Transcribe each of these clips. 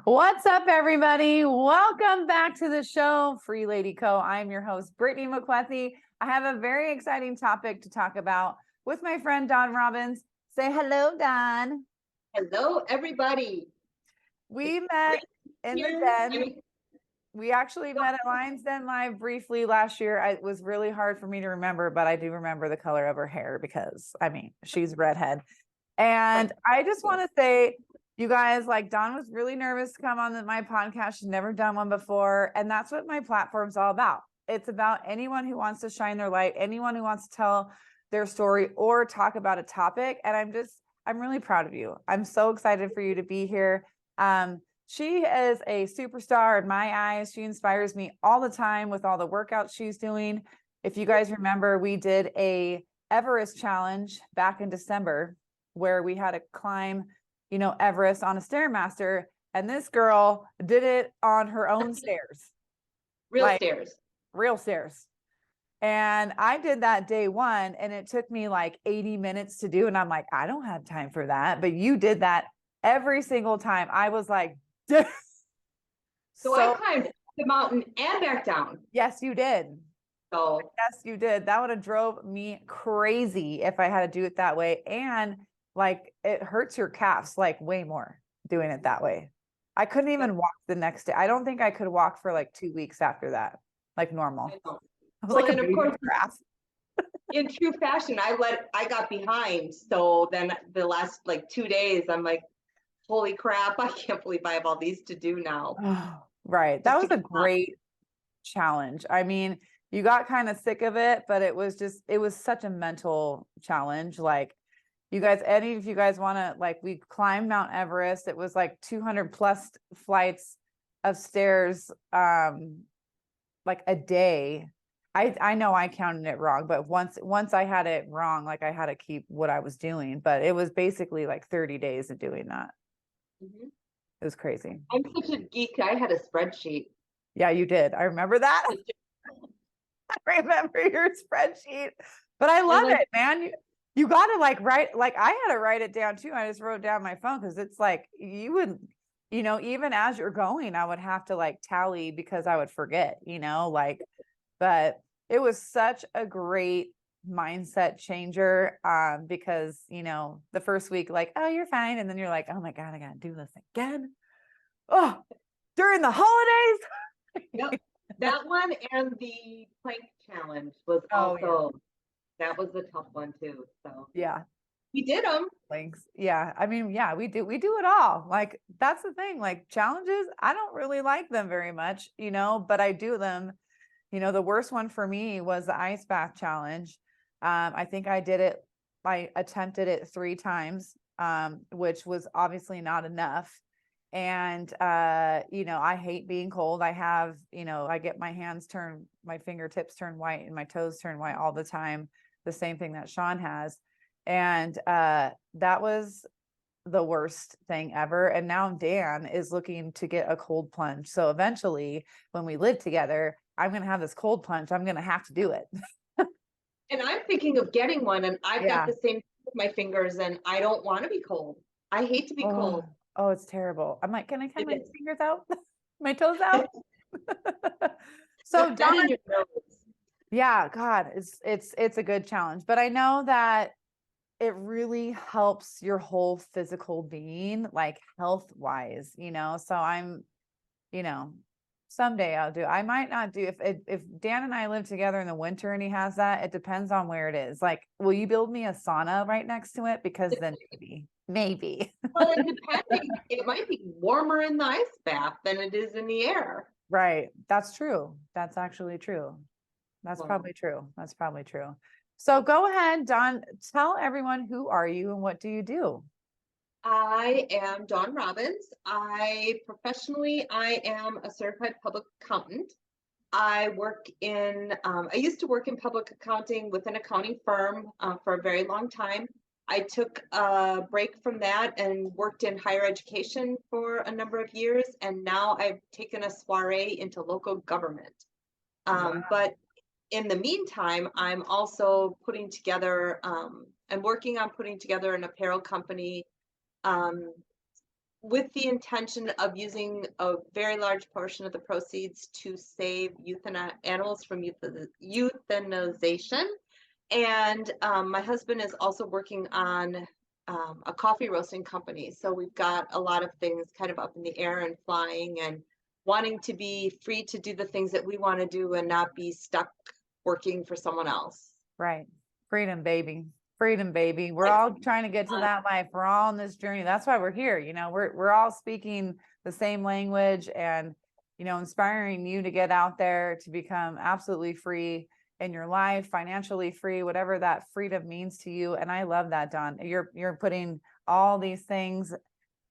What's up, everybody? Welcome back to the show, Free Lady Co. I'm your host, Brittneymcwethy. I have a very exciting topic to talk about with my friend, Don Robbins. Say hello, Don. Hello, everybody. We met in the den. We actually met at Lions Den Live briefly last year. It was really hard for me to remember, but I do remember the color of her hair because, I mean, she's a redhead. And I just want to say, you guys, like, Dawn was really nervous to come on my podcast. She's never done one before. And that's what my platform's all about. It's about anyone who wants to shine their light, anyone who wants to tell their story or talk about a topic. And I'm really proud of you. I'm so excited for you to be here. She is a superstar in my eyes. She inspires me all the time with all the workouts she's doing. If you guys remember, we did a Everest challenge back in December where we had to climb, Everest on a Stairmaster. And this girl did it on her own stairs. Real stairs. And I did that day one and it took me like 80 minutes to do. And I'm like, I don't have time for that. But you did that every single time. I was like, so I climbed the mountain and back down. Yes, you did. So yes, you did. That would have drove me crazy if I had to do it that way. And like, it hurts your calves like way more doing it that way. I couldn't even walk the next day. I don't think I could walk for like 2 weeks after that, like normal. I was like a baby giraffe. In true fashion, I got behind. So then the last like 2 days, I'm like, holy crap, I can't believe I have all these to do now. Right. That was a great challenge. I mean, you got kind of sick of it, but it was such a mental challenge. Like, you guys, any of you guys want to, like, we climbed Mount Everest. It was like 200 plus flights of stairs, like a day. I know I counted it wrong, but once I had it wrong, like I had to keep what I was doing, but it was basically like 30 days of doing that. Mm-hmm. It was crazy. I'm such a geek. I had a spreadsheet. Yeah, you did. I remember that. I remember your spreadsheet, but I love it, man. You got to like write, like I had to write it down too. I just wrote down my phone because it's like you would, even as you're going, I would have to like tally because I would forget, but it was such a great mindset changer because the first week, like, oh, you're fine, and then you're like, oh my god, I gotta do this again during the holidays. Yep. That one and the plank challenge was also that was a tough one too. So yeah, we did them. Thanks. Yeah, I mean, yeah, we do it all. Like, that's the thing, like challenges, I don't really like them very much, but I do them. The worst one for me was the ice bath challenge. I think I attempted it 3 times, which was obviously not enough. And, I hate being cold. I have, I get my fingertips turn white and my toes turn white all the time. The same thing that Sean has. And, that was the worst thing ever. And now Dan is looking to get a cold plunge. So eventually when we live together, I'm going to have this cold plunge. I'm going to have to do it. And I'm thinking of getting one, and I've got the same with my fingers, and I don't want to be cold. I hate to be cold. Oh, it's terrible. I'm like, can I cut my fingers out? My toes out? So Dawn, yeah, God, it's a good challenge, but I know that it really helps your whole physical being, like health wise, so I'm, someday I'll do. I might not do if Dan and I live together in the winter and he has that. It depends on where it is. Like, will you build me a sauna right next to it? Because then maybe. Well, and depending, it might be warmer in the ice bath than it is in the air. Right. That's true. That's actually true. That's probably true. That's probably true. So go ahead, Dawn, tell everyone, who are you and what do you do? I am Dawn Robbins. Professionally, I am a certified public accountant. I used to work in public accounting with an accounting firm for a very long time. I took a break from that and worked in higher education for a number of years. And now I've taken a soiree into local government. But in the meantime, I'm also putting together, I'm working on putting together an apparel company with the intention of using a very large portion of the proceeds to save animals from euthanization. And my husband is also working on a coffee roasting company. So we've got a lot of things kind of up in the air and flying, and wanting to be free to do the things that we want to do and not be stuck working for someone else. Right. Freedom, baby. Freedom, baby. We're all trying to get to that life. We're all on this journey. That's why we're here. You know, we're all speaking the same language, and, you know, inspiring you to get out there to become absolutely free in your life, financially free, whatever that freedom means to you. And I love that, Dawn. You're putting all these things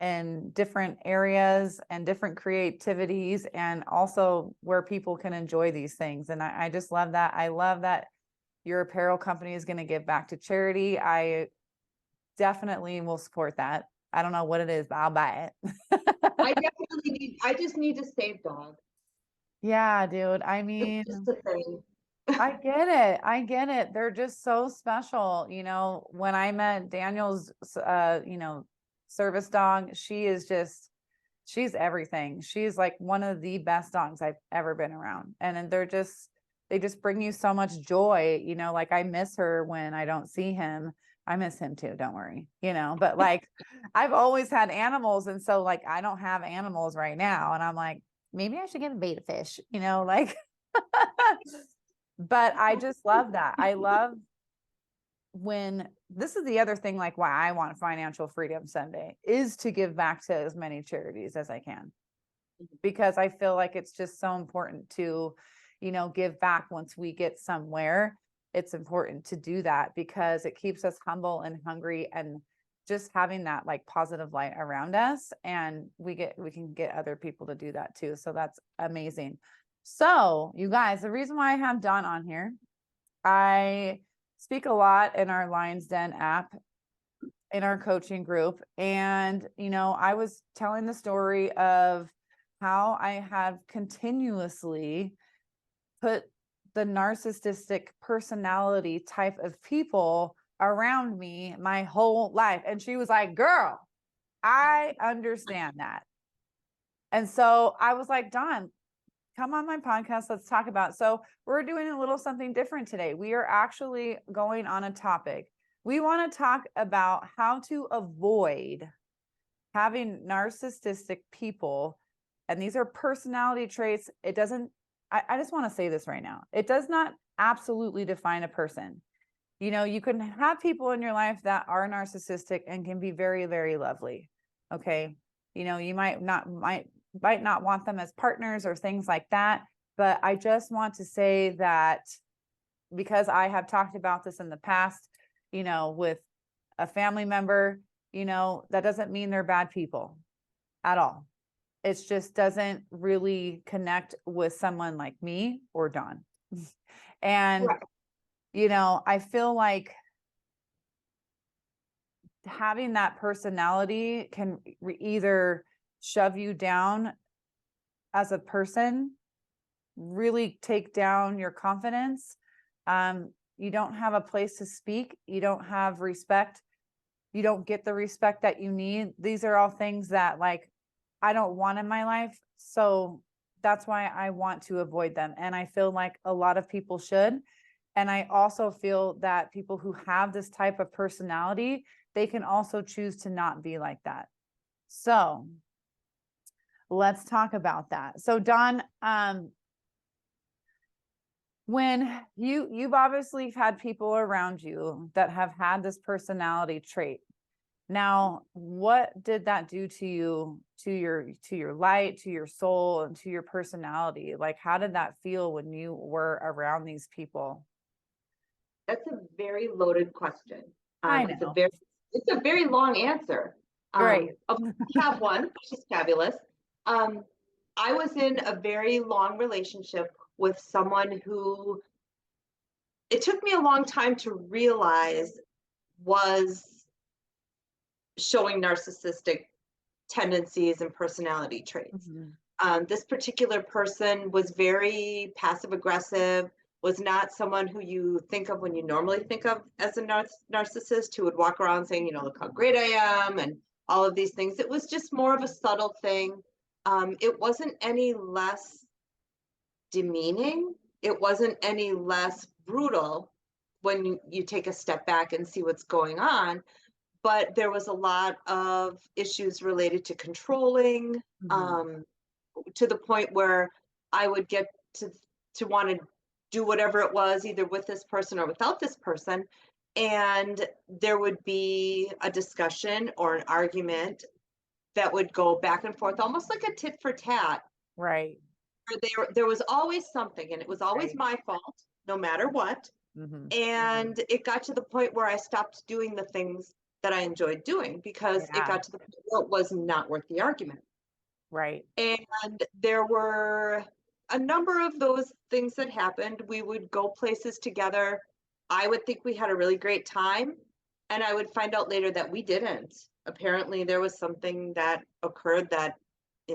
in different areas and different creativities, and also where people can enjoy these things. And I just love that. I love that your apparel company is going to give back to charity. I definitely will support that. I don't know what it is, but I'll buy it. I just need to save dogs. Yeah, dude. I mean, I get it. I get it. They're just so special. You know, when I met Daniel's, you know, service dog, she's everything. She's like one of the best dogs I've ever been around. And they just bring you so much joy. You know, like I miss her when I don't see him. I miss him too, don't worry, you know, but like I've always had animals. And so like, I don't have animals right now. And I'm like, maybe I should get a betta fish, you know, like, but I just love that. I love when this is the other thing, like why I want Financial Freedom Sunday is to give back to as many charities as I can, because I feel like it's just so important to, you know, give back once we get somewhere. It's important to do that because it keeps us humble and hungry, and just having that like positive light around us, and we can get other people to do that too. So that's amazing. So you guys, the reason why I have Dawn on here, I speak a lot in our Lions Den app, in our coaching group. And, you know, I was telling the story of how I have continuously put the narcissistic personality type of people around me my whole life. And she was like, girl, I understand that. And so I was like, Dawn, come on my podcast. Let's talk about it. So we're doing a little something different today. We are actually going on a topic. We want to talk about how to avoid having narcissistic people. And these are personality traits. It doesn't, I just want to say this right now. It does not absolutely define a person. You know, you can have people in your life that are narcissistic and can be very, very lovely. Okay. You know, you might not want them as partners or things like that. But I just want to say that because I have talked about this in the past, you know, with a family member, you know, that doesn't mean they're bad people at all. It just doesn't really connect with someone like me or Dawn. And, right. You know, I feel like having that personality can either shove you down as a person, really take down your confidence. You don't have a place to speak. You don't have respect. You don't get the respect that you need. These are all things that like I don't want in my life. So that's why I want to avoid them. And I feel like a lot of people should. And I also feel that people who have this type of personality, they can also choose to not be like that. So let's talk about that. So Dawn, when you've obviously had people around you that have had this personality trait. Now, what did that do to you, to your light, to your soul, and to your personality? Like, how did that feel when you were around these people? That's a very loaded question. I know. It's a very long answer. Great. I have one, which is fabulous. I was in a very long relationship with someone who it took me a long time to realize was showing narcissistic tendencies and personality traits. Mm-hmm. This particular person was very passive aggressive, was not someone who you think of when you normally think of as a narcissist, who would walk around saying, you know, look how great I am, and all of these things. It was just more of a subtle thing. It wasn't any less demeaning. It wasn't any less brutal when you take a step back and see what's going on. But there was a lot of issues related to controlling, to the point where I would get to want to do whatever it was, either with this person or without this person. And there would be a discussion or an argument that would go back and forth, almost like a tit for tat. Right. There was always something, and it was always Right. my fault, no matter what. And it got to the point where I stopped doing the things that I enjoyed doing, because it Yeah. got to the point where it was not worth the argument. Right. And there were a number of those things that happened. We would go places together. I would think we had a really great time, and I would find out later that we didn't. Apparently, there was something that occurred that,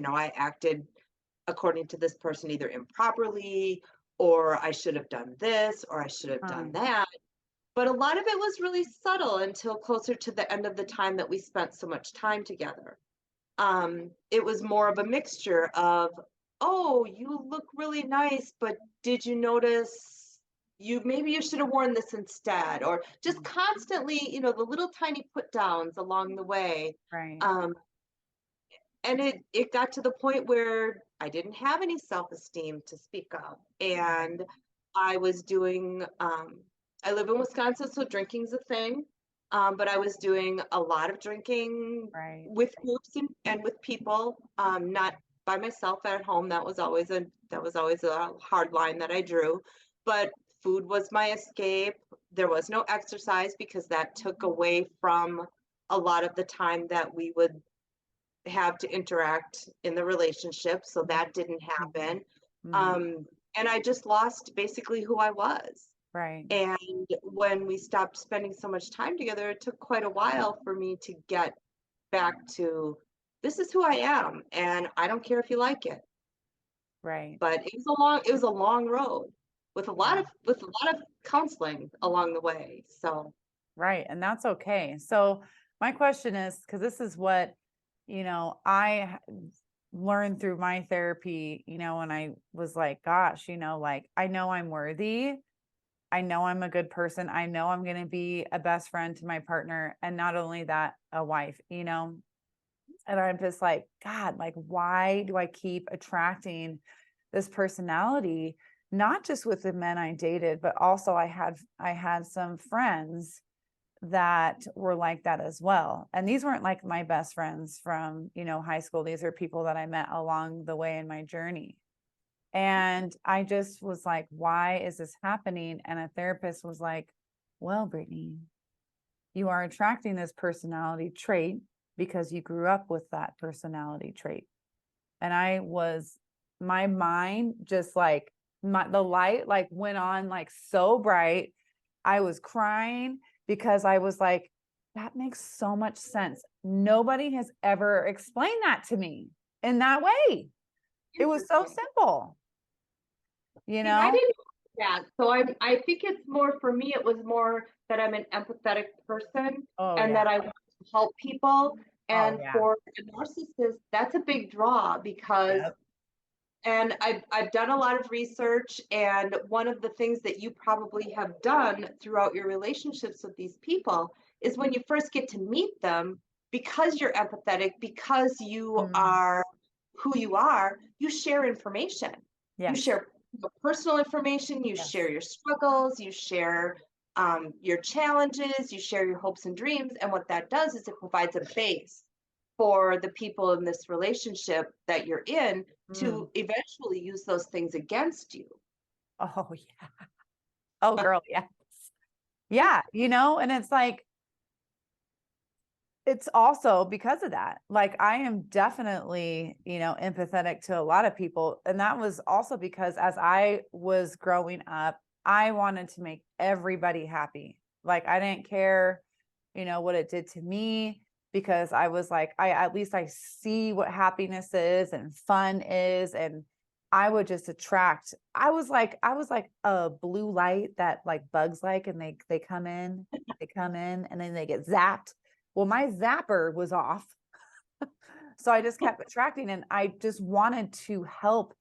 I acted according to this person either improperly, or I should have done this, or I should have done that. But a lot of it was really subtle until closer to the end of the time that we spent so much time together. It was more of a mixture of, oh, you look really nice, but did you notice maybe you should have worn this instead, or just constantly, the little tiny put downs along the way. Right. And it got to the point where I didn't have any self-esteem to speak of. And I was doing, I live in Wisconsin, so drinking's a thing. But I was doing a lot of drinking with groups and with people, not by myself at home. That was always a hard line that I drew. But food was my escape. There was no exercise, because that took away from a lot of the time that we would have to interact in the relationship. So that didn't happen. And I just lost basically who I was. Right. And when we stopped spending so much time together, it took quite a while for me to get back to, this is who I am, and I don't care if you like it. Right. But it was a long road with a lot of counseling along the way. So Right. And that's okay. So my question is, because this is what, I learned through my therapy, when I was like, gosh, like, I know I'm worthy. I know I'm a good person. I know I'm going to be a best friend to my partner. And not only that, a wife, and I'm just like, God, like, why do I keep attracting this personality? Not just with the men I dated, but also I had some friends that were like that as well. And these weren't like my best friends from, high school. These are people that I met along the way in my journey. And I just was like, why is this happening? And a therapist was like, well, Brittney, you are attracting this personality trait because you grew up with that personality trait. And my mind just like, the light like went on like so bright. I was crying because I was like, that makes so much sense. Nobody has ever explained that to me in that way. It was so simple. I didn't know that. So I think it's more, for me, it was more that I'm an empathetic person, and that I want to help people. And for a narcissist, that's a big draw, because and I've done a lot of research, and one of the things that you probably have done throughout your relationships with these people is, when you first get to meet them, because you're empathetic, because you are who you are, you share information. You share personal information, you share your struggles, you share your challenges, you share your hopes and dreams. And what that does is it provides a base for the people in this relationship that you're in to eventually use those things against you. Oh, yeah. Oh, girl, yes. Yeah, and it's like, it's also because of that. Like, I am definitely, empathetic to a lot of people. And that was also because as I was growing up, I wanted to make everybody happy. Like, I didn't care, what it did to me, because I was like, at least I see what happiness is and fun is. And I would just attract, I was like a blue light that like bugs like, and they come in and then they get zapped. Well, my zapper was off So I just kept attracting, and I just wanted to help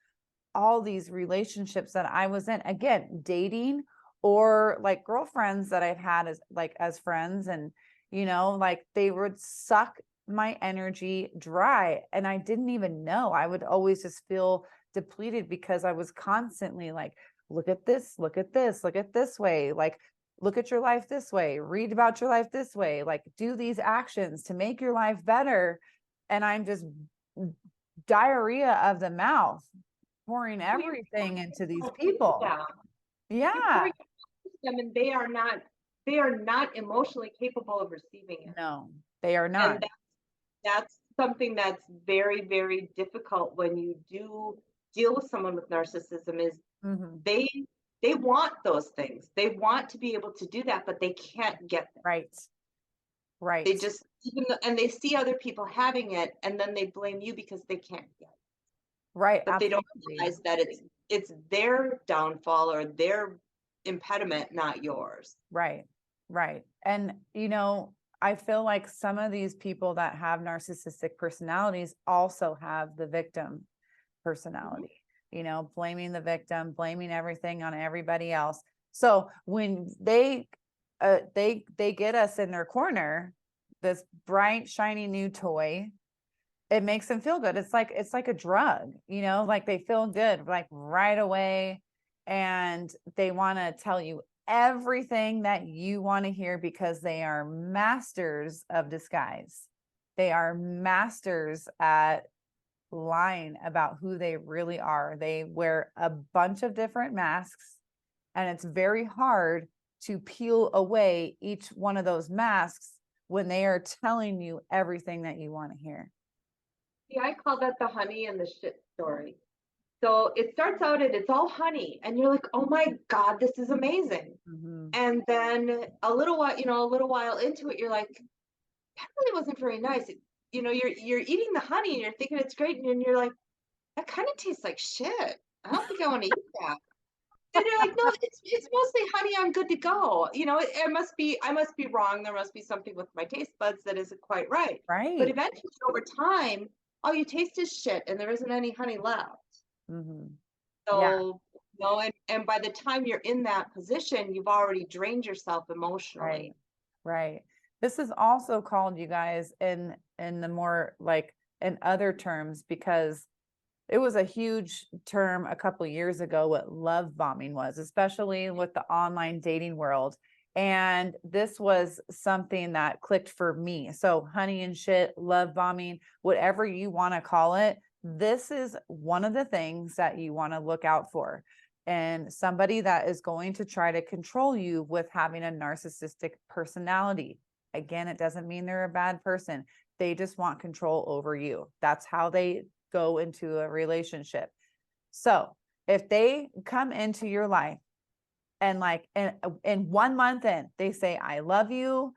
all these relationships that I was in, again, dating or like girlfriends that I've had as friends, and like they would suck my energy dry, and I didn't even know. I would always just feel depleted because I was constantly like, look at this, look at this, look at this way, like look at your life this way, read about your life this way, like do these actions to make your life better. And I'm just diarrhea of the mouth, pouring Well, you're everything into these pouring into people. them. You're Yeah. pouring into them, and they are not emotionally capable of receiving it. No, they are And not. that's something that's very, very difficult when you do deal with someone with narcissism is Mhm. they they want those things. They want to be able to do that, but they can't get them. Right. They Right. just and they see other people having it, and then they blame you because they can't get it. Right. But they don't Absolutely. realize that it's their downfall or their impediment, not yours. Right. Right. And, I feel like some of these people that have narcissistic personalities also have the victim Mhm. personality, blaming the victim, blaming everything on everybody else. So when they get us in their corner, this bright, shiny new toy, it makes them feel good. It's like a drug, like they feel good like right away, and they want to tell you everything that you want to hear because they are masters of disguise. They are masters at lying about who they really are. They wear a bunch of different masks, and it's very hard to peel away each one of those masks when they are telling you everything that you want to hear. See, I call that the honey and the shit story. So it starts out and it's all honey, and you're like, "Oh my God, this is amazing." Mhm. And then a little while into it, you're like, "That really wasn't very nice." You're eating the honey and you're thinking it's great, and then you're like, "That kind of tastes like shit. I don't think I want to eat that." And you're like, "No, it's mostly honey. I'm good to go." I must be wrong. There must be something with my taste buds that isn't quite right. But Right. eventually, over time, all you taste is shit, and there isn't any honey left. Mhm. Yeah, So, and by the time you're in that position, you've already drained yourself right. emotionally. Right. This is also called, you guys, in the more like in other terms, because it was a huge term a couple of years ago what love bombing was, especially with the online dating world. And this was something that clicked for me. So, honey and shit, love bombing, whatever you want to call it, this is one of the things that you want to look out for. And somebody that is going to try to control you with having a narcissistic personality. Again, it doesn't mean they're a bad person. They just want control over you. That's how they go into a relationship. So if they come into your life and like in 1 month in, they say, I love you.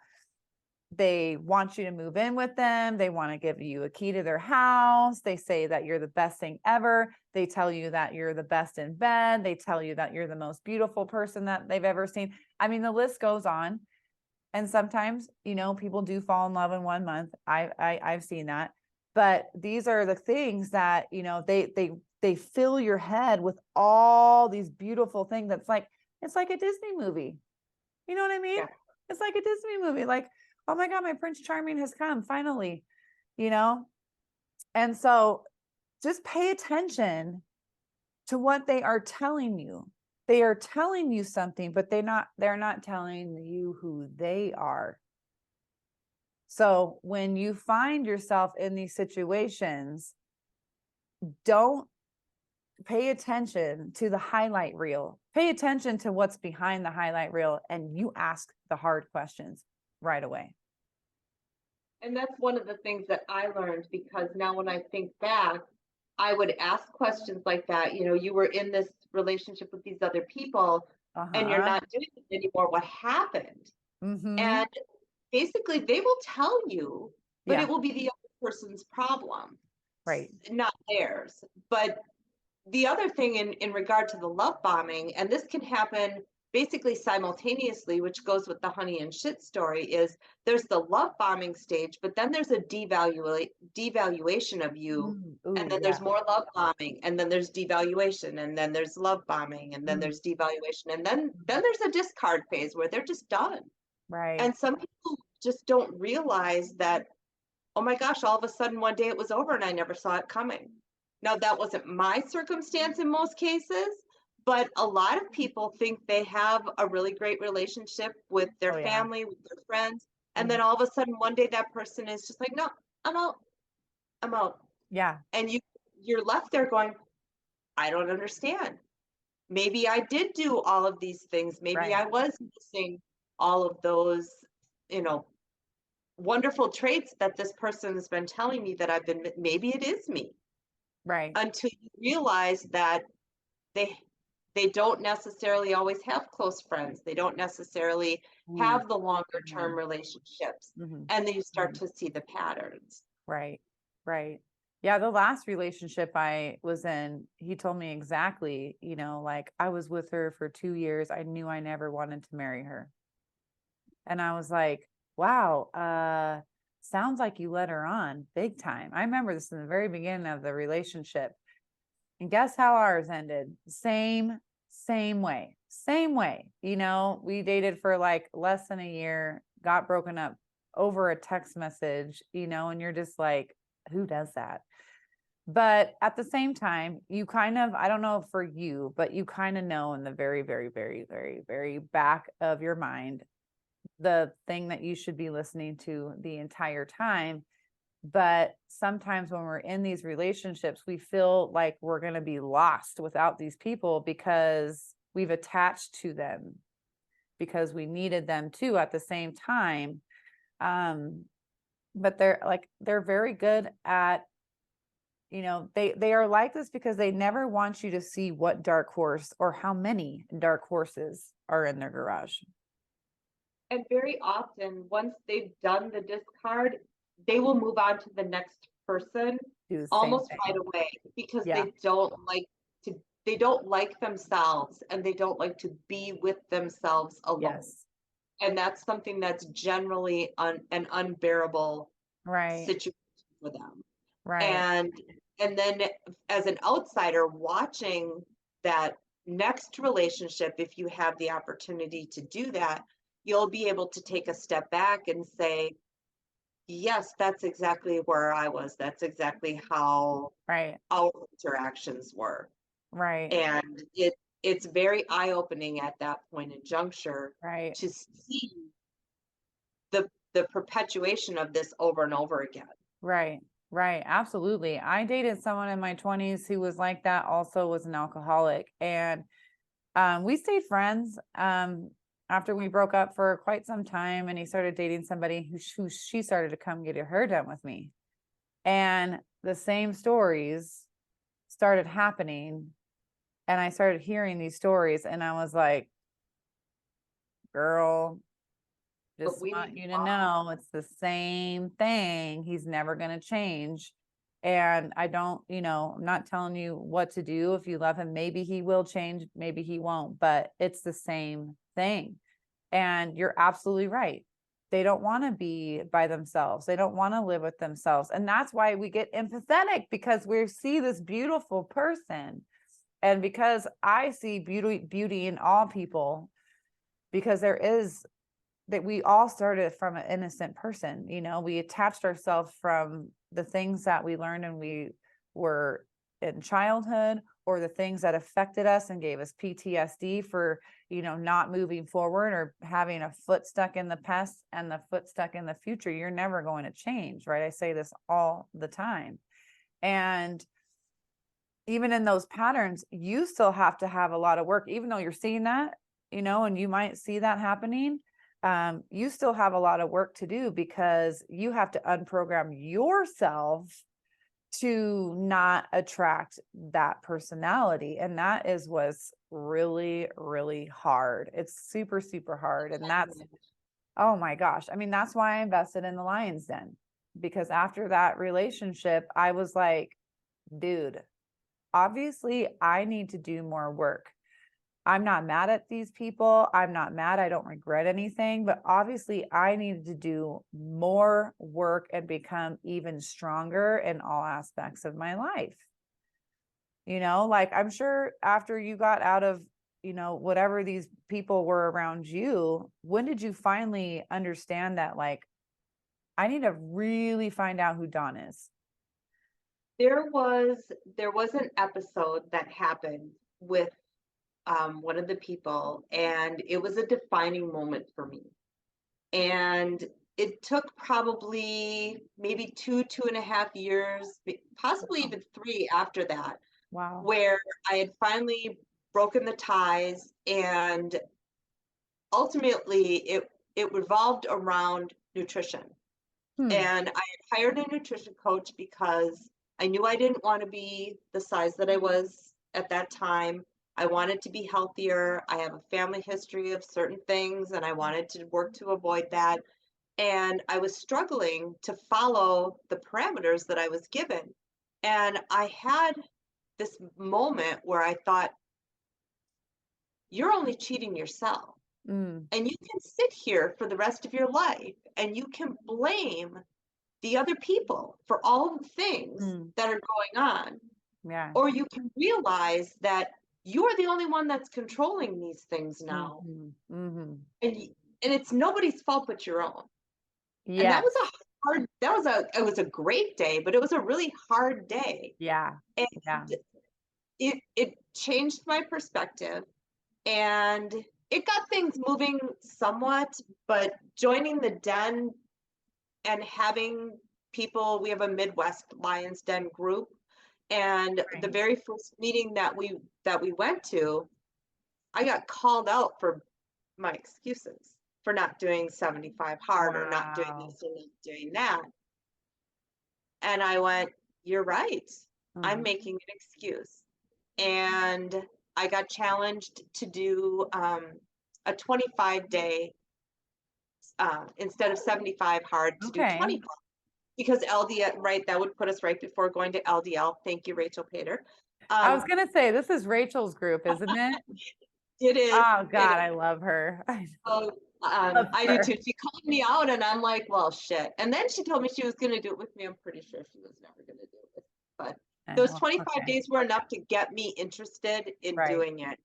They want you to move in with them. They want to give you a key to their house. They say that you're the best thing ever. They tell you that you're the best in bed. They tell you that you're the most beautiful person that they've ever seen. I mean, the list goes on. And sometimes, people do fall in love in 1 month. I've seen that. But these are the things that, they fill your head with all these beautiful things. It's like a Disney movie. You know what I mean? Yeah. It's like a Disney movie. Like, oh my God, my Prince Charming has come finally, you know? And so just pay attention to what they are telling you. They are telling you something, but they're not telling you who they are. So when you find yourself in these situations, don't pay attention to the highlight reel. Pay attention to what's behind the highlight reel, and you ask the hard questions right away. And that's one of the things that I learned, because now when I think back, I would ask questions like that. You were in this relationship with these other people and you're Uh-huh. not doing it anymore. What happened? Mm-hmm. And basically, they will tell you, but it Yeah, will be the other person's problem, right. not theirs. But the other thing in regard to the love bombing, and this can happen basically simultaneously, which goes with the honey and shit story, is there's the love bombing stage, but then there's a devaluation of you. And Ooh, then yeah. there's more love bombing, and then there's devaluation, and then there's love bombing, and then Mm, there's devaluation, and then there's a discard phase where they're just done. right. And some people just don't realize that, oh my gosh, all of a sudden one day it was over and I never saw it coming. Now, that wasn't my circumstance in most cases, but a lot of people think they have a really great relationship with their Oh, yeah. family, with their friends, and Mhm. then all of a sudden one day that person is just like, no, I'm out, I'm out. Yeah. And you're left there going, I don't understand. Maybe I did do all of these things. Maybe Right. I was missing all of those, you know, wonderful traits that this person has been telling me that maybe it is me, Right. until you realize that they they don't necessarily always have close friends. They don't necessarily Mm, have the longer term mhm, relationships. mhm, And then you start mhm. to see the patterns. Right. Right. Yeah. The last relationship I was in, he told me exactly, like I was with her for 2 years. I knew I never wanted to marry her. And I was like, wow, sounds like you let her on big time. I remember this in the very beginning of the relationship. And guess how ours ended? Same way. Same way. We dated for like less than a year, got broken up over a text message, and you're just like, who does that? But at the same time, you kind of, I don't know for you, but you kind of know in the very, very, very, very, very back of your mind the thing that you should be listening to the entire time. But sometimes when we're in these relationships, we feel like we're going to be lost without these people because we've attached to them because we needed them too at the same time. Um, but they're very good at, they are like this because they never want you to see what dark horse or how many dark horses are in their garage. And very often, once they've done the discard, they will move on to the next person Do the same almost right thing. away, because Yeah. to they don't like themselves, and they don't like to be with themselves alone. Yes. And that's something that's generally an unbearable Right. situation for them. Right. And then, as an outsider watching that next relationship, if you have the opportunity to do that, you'll be able to take a step back and say, yes, that's exactly where I was. That's exactly how Right. our interactions were. Right. And it's very eye-opening at that point in juncture Right. to see the perpetuation of this over and over again. Right. Right. Absolutely. I dated someone in my 20s who was like that, also was an alcoholic. And we stayed friends after we broke up for quite some time. And he started dating somebody who she started to come get her done with me. And the same stories started happening. And I started hearing these stories. And I was like, girl, But just we need want to you to talk. know it's the same thing. He's never going to change. And I don't, I'm not telling you what to do. If you love him, maybe he will change, maybe he won't, but it's the same thing. And you're absolutely right. They don't want to be by themselves. They don't want to live with themselves. And that's why we get empathetic, because we see this beautiful person. And because I see beauty in all people, because there is that we all started from an innocent person. We attached ourselves from the things that we learned and we were in childhood, or the things that affected us and gave us PTSD for, not moving forward or having a foot stuck in the past and the foot stuck in the future. You're never going to change, right? I say this all the time. And even in those patterns, you still have to have a lot of work, even though you're seeing that, and you might see that happening. You still have a lot of work to do, because you have to unprogram yourself to not attract that personality. And that is what's really, really hard. It's super, super hard. And that's, oh my gosh. I mean, that's why I invested in the Lion's Den, because after that relationship, I was like, dude, obviously I need to do more work. I'm not mad at these people. I'm not mad. I don't regret anything, but obviously I needed to do more work and become even stronger in all aspects of my life. Like I'm sure after you got out of, whatever these people were around you, when did you finally understand that, like, I need to really find out who Dawn is? There was an episode that happened with one of the people, and it was a defining moment for me. And it took probably maybe 2.5 years, possibly Wow. even 3 after that, Wow. where I had finally broken the ties, and ultimately it revolved around nutrition. Hmm. And I had hired a nutrition coach because I knew I didn't want to be the size that I was at that time. I wanted to be healthier. I have a family history of certain things, and I wanted to work to avoid that. And I was struggling to follow the parameters that I was given. And I had this moment where I thought, you're only cheating yourself. Mm. And you can sit here for the rest of your life and you can blame the other people for all the things Mm. that are going on. Yeah. Or you can realize that you're the only one that's controlling these things now. Mm-hmm. Mm-hmm. And and it's nobody's fault but your own. And that was Yes. a hard it was a great day, but it was a really hard day. Yeah. And Yeah. it changed my perspective, and it got things moving somewhat, but joining the den and having people, we have a Midwest Lions Den group, and the Right. very first meeting that we went to, I got called out for my excuses for not doing 75 hard or not doing Wow. this or not doing that. And I went, you're right. I'm Uh-huh. making an excuse. And I got challenged to do a 25-day, instead of 75 hard, to do Okay. 25, because LDL, right? That would put us right before going to LDL. Thank you, Rachel Pater. I was Um, gonna say this is Rachel's group, isn't it? it is. Oh It God, I love her. I So, love I do her. too. She called me out, and I'm like, well, shit. And then she told me she was going to do it with me. I'm pretty sure she was never going to do it. But those Well, 25 okay. days were enough to get me interested in Right. doing it.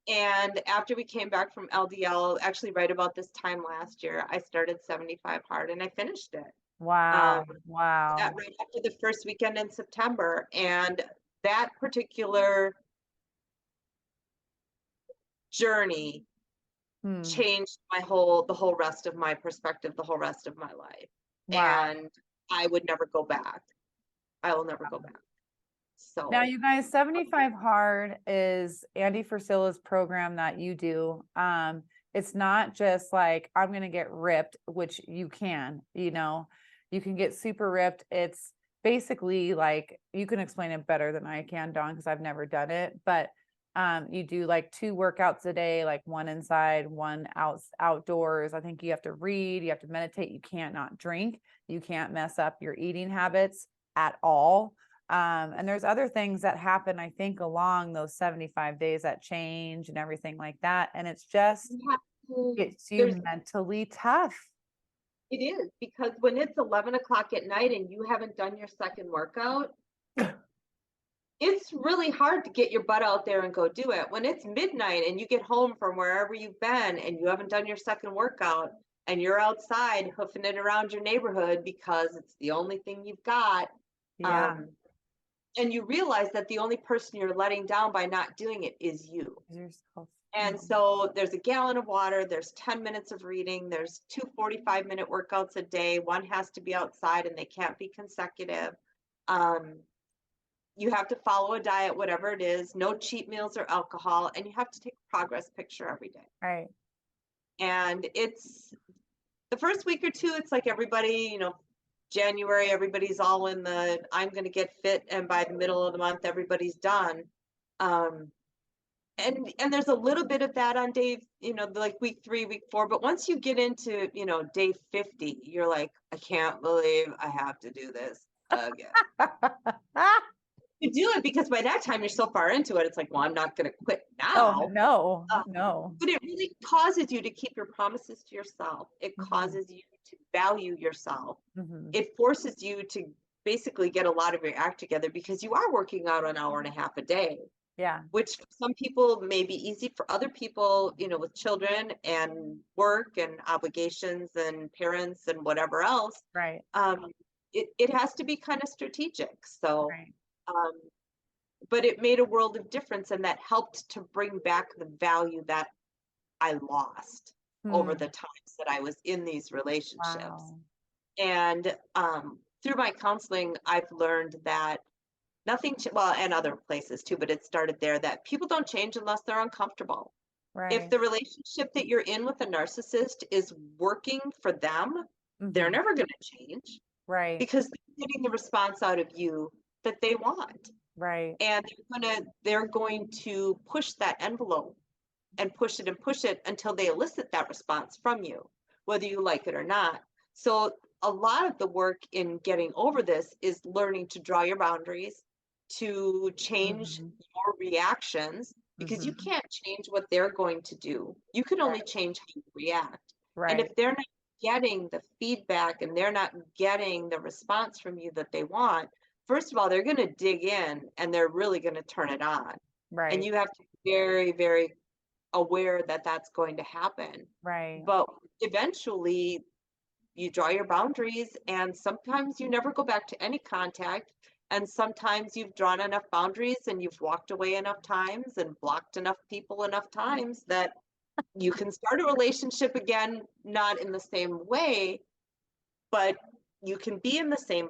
And after we came back from LDL, actually right about this time last year, I started 75 hard and I finished it. Um, Wow. Wow. right after the first weekend in September. And that particular journey Hmm. changed the whole rest of my perspective, the whole rest of my life. Wow. And I would never go back. I will never go back. Now, So you guys, 75 Hard is Andy Frisella's program that you do. It's not just like I'm gonna get ripped, which you can, you can get super ripped. It's basically like you can explain it better than I can, Dawn, because I've never done it. But you do like 2 workouts a day, like one inside, one outdoors. I think you have to read, you have to meditate, you can't not drink, you can't mess up your eating habits at all. And there's other things that happen, I think, along those 75 days that change and everything like that. And it's just, you have to, it's you there's, mentally tough. it is, because when it's 11 o'clock at night and you haven't done your second workout, it's really hard to get your butt out there and go do it. When it's midnight and you get home from wherever you've been and you haven't done your second workout and you're outside hoofing it around your neighborhood because it's the only thing you've got, Yeah. um, and you realize that the only person you're letting down by not doing it is you. Yourself. And so there's a gallon of water, there's 10 minutes of reading, there's 2 45-minute workouts a day. One has to be outside and they can't be consecutive. Um, you have to follow a diet, whatever it is, no cheat meals or alcohol, and you have to take a progress picture every day. Right. And it's the first week or two, it's like everybody, January, everybody's all in the I'm going to get fit, and by the middle of the month, everybody's done. Um, and there's a little bit of that on day, like week 3, week 4, but once you get into, day 50, you're like, I can't believe I have to do this again. You do it because by that time you're so far into it, it's like, well, I'm not going to quit Oh, now. no, Uh, no. but it really causes you to keep your promises to yourself. It Mhm. causes you to value yourself. Mhm. It forces you to basically get a lot of your act together because you are working out an hour and a half a day, Yeah, which for some people may be easy. For other people, with children and work and obligations and parents and whatever else, right, um, it has to be kind of strategic. So, right. um, but it made a world of difference, and that helped to bring back the value that I lost over the Hmm. times that I was in these relationships. Wow. And through my counseling, I've learned that well, and other places too, but it started there, that people don't change unless they're uncomfortable. If Right. the relationship that you're in with a narcissist is working for them, they're Mhm. never going to change Right, because they're getting the response out of you that they want. right, And they're going to push that envelope and push it until they elicit that response from you, whether you like it or not. So a lot of the work in getting over this is learning to draw your boundaries, to change mhm, your reactions, because you mhm. can't change what they're going to do. You can only Right, change how you react. And if right, they're not getting the feedback and they're not getting the response from you that they want, first of all, they're going to dig in and they're really going to turn it on. And right, you have to be very, very aware that that's going to happen. right. But eventually, you draw your boundaries, and sometimes you never go back to any contact. And sometimes you've drawn enough boundaries and you've walked away enough times and blocked enough people enough times that you can start a relationship again, not in the same way, but you can be in the same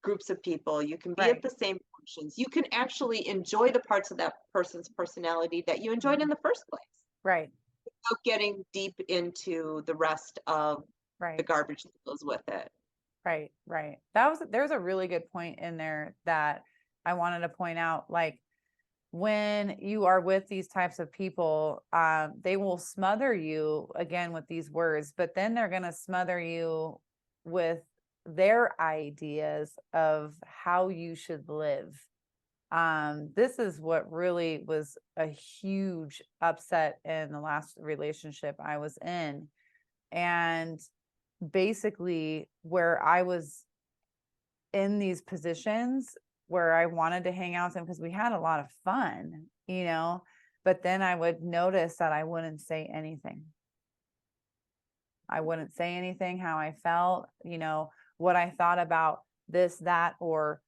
groups of people. You can be at Right, the same functions. You can actually enjoy the parts of that person's personality that you enjoyed in mhm. the first place, Right, without getting deep into the rest of the right, garbage that goes with it. right, right. There's a really good point in there that I wanted to point out. Like, when you are with these types of people, they will smother you again with these words, but then they're going to smother you with their ideas of how you should live. This is what really was a huge upset in the last relationship I was in. And basically, where I was in these positions where I wanted to hang out with him because we had a lot of fun, but then I would notice that I wouldn't say anything. I wouldn't say anything, how I felt, what I thought about this, that, or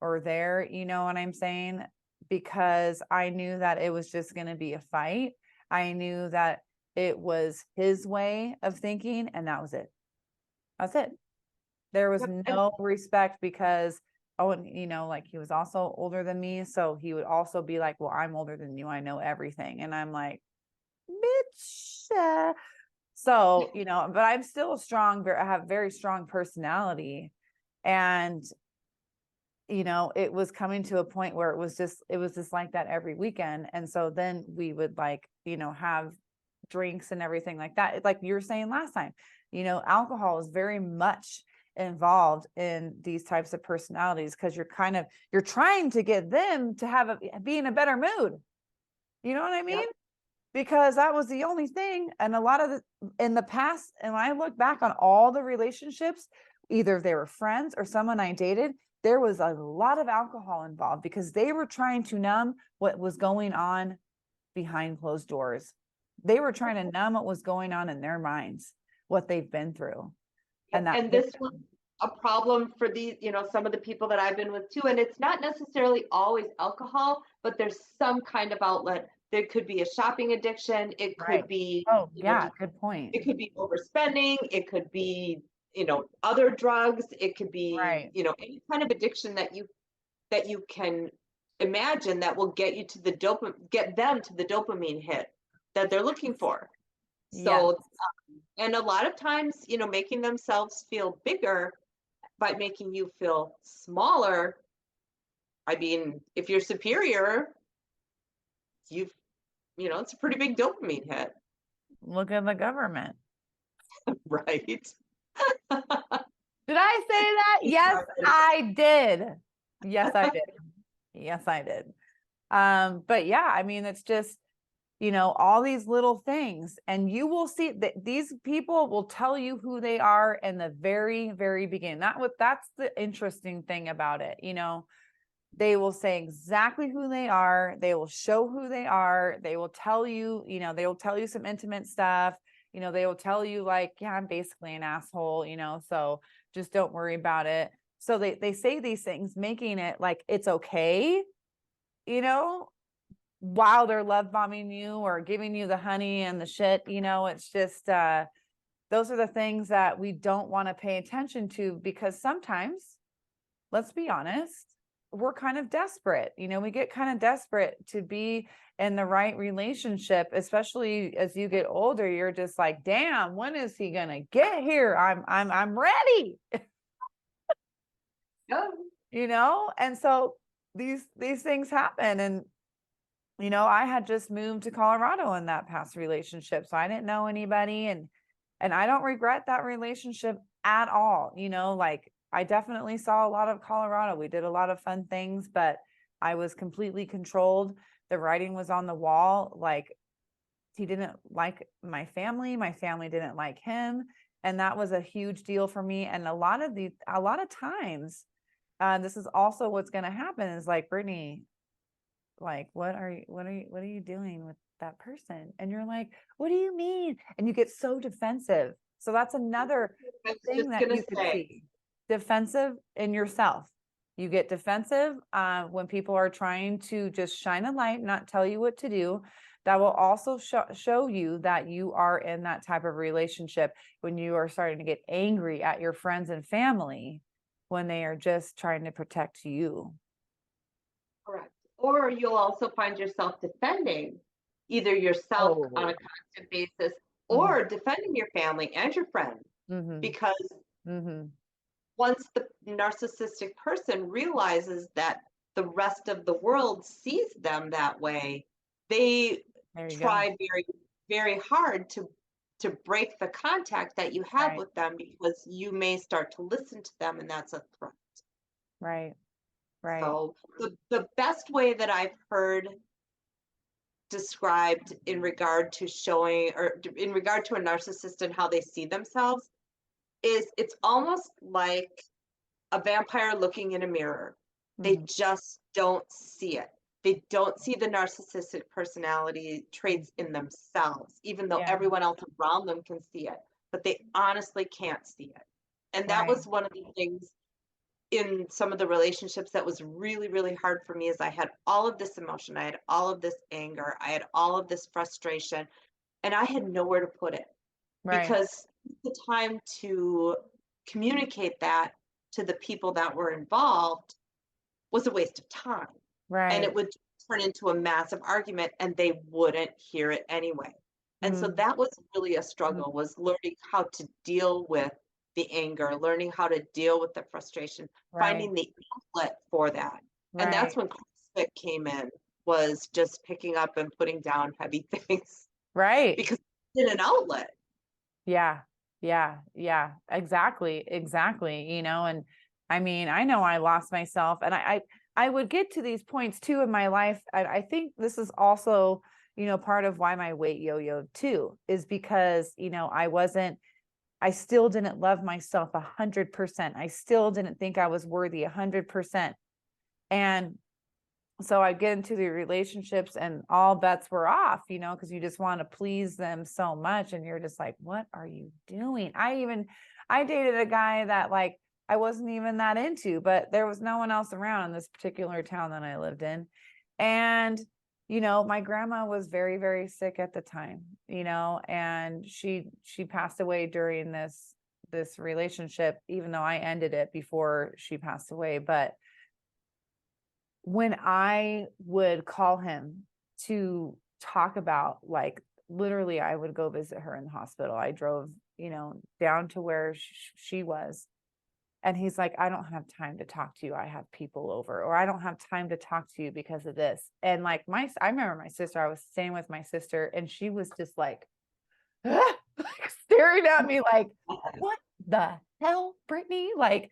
there, you know what I'm saying? Because I knew that it was just going to be a fight. I knew that it was his way of thinking, and that was it. That's it. There was Yep. And no respect because, oh, and like he was also older than me. So he would also be like, well, I'm older than you. I know everything. And I'm like, bitch. So, but I'm still strong. I have very strong personality. And it was coming to a point where it was just like that every weekend. And so then we would have drinks and everything like that. Like you were saying last time, alcohol is very much involved in these types of personalities because you're trying to get them to be in a better mood. You know what I mean? yep. Because that was the only thing. And a lot of in the past, and when I look back on all the relationships, either they were friends or someone I dated, there was a lot of alcohol involved because they were trying to numb what was going on behind closed doors. They were trying to numb what was going on in their minds, what they've been through. Yep. And that And hit this was them. a problem for some of the people that I've been with too. And it's not necessarily always alcohol, but there's some kind of outlet. There could be a shopping addiction. It Right. could be, Oh, just yeah, good point. it could be overspending. It could be, other drugs. It could be, Right. any kind of addiction that you can imagine that will get them to the dopamine hit that they're looking for. Yes. So, and a lot of times, making themselves feel bigger by making you feel smaller. I mean, if you're superior, you've, it's a pretty big dopamine hit, Look at the government. right? Did I say that? Yes, I did. Yes, I did. me. Yes, I did. But yeah, I mean, it's just, you know, all these little things, and you will see that these people will tell you who they are in the very, very beginning. That's the interesting thing about it. You know, they will say exactly who they are. They will show who they are. They will tell you, you know, they will tell you some intimate stuff. You know, they will tell you like, yeah, I'm basically an asshole, you know, so just don't worry about it. So they say these things, making it like it's okay, you know, while they're love bombing you or giving you the honey and the shit, you know. It's just those are the things that we don't want to pay attention to, because sometimes, let's be honest, we're kind of desperate. You know, we get kind of desperate to be in the right relationship, especially as you get older. You're just like, damn, when is he gonna get here? I'm ready. Oh, You know, and so these things happen. And you know, I had just moved to Colorado in that past relationship, so I didn't know anybody, and I don't regret that relationship at all. You know, like I definitely saw a lot of Colorado. We did a lot of fun things, but I was completely controlled. The writing was on the wall. Like he didn't like my family didn't like him, and that was a huge deal for me. And a lot of times, this is also what's going to happen is like, Brittney, like, what are you doing with that person? And you're like, what do you mean? And you get so defensive. So that's another I was thing just that gonna you could say, see. Defensive in yourself. You get defensive when people are trying to just shine a light, not tell you what to do. That will also show you that you are in that type of relationship when you are starting to get angry at your friends and family when they are just trying to protect you. correct. Or you'll also find yourself defending either yourself on a Oh. constant basis Mhm. or defending your family and your friends. Mhm. Because Mhm. once the narcissistic person realizes that the rest of the world sees them that way, they There you go. try very, very hard to break the contact that you have Right. with them because you may start to listen to them and that's a threat. Right. Right. So the best way that I've heard described in regard to showing or in regard to a narcissist and how they see themselves is it's almost like a vampire looking in a mirror. They Mhm. just don't see it. They don't see the narcissistic personality Mhm. traits in themselves, even though Yeah. everyone else around them can see it, but they honestly can't see it. And that Right. was one of the things in some of the relationships that was really, really hard for me is I had all of this emotion, I had all of this anger, I had all of this frustration, and I had nowhere to put it Right. because the time to communicate that to the people that were involved was a waste of time. And it Right. would turn into a massive argument and they wouldn't hear it anyway. And so Mm. that was really a Mm. struggle was learning how to deal with the anger, learning how to deal with the frustration, Right. finding the outlet for that. And that's Right. when CrossFit came in, was just picking up and putting down heavy things Right. because it's an outlet. Yeah. Yeah. Yeah. Exactly. Exactly. You know, and I mean, I know I lost myself, and I would get to these points too in my life. I think this is also, you know, part of why my weight yo-yo too, is because, you know, I still didn't love myself 100%. I still didn't think I was worthy 100%. And so I get into the relationships and all bets were off, you know, because you just want to please them so much. And you're just like, what are you doing? I dated a guy that like I wasn't even that into, but there was no one else around in this particular town that I lived in. And, you know, my grandma was very, very sick at the time, you know, and she passed away during this relationship, even though I ended it before she passed away. But when I would call him to talk about, like, literally, I would go visit her in the hospital. I drove, you know, down to where she was. And he's like, I don't have time to talk to you. I have people over, or I don't have time to talk to you because of this. And like I remember my sister, I was staying with my sister, and she was just like, like staring at me like, what the hell, Brittney? Like,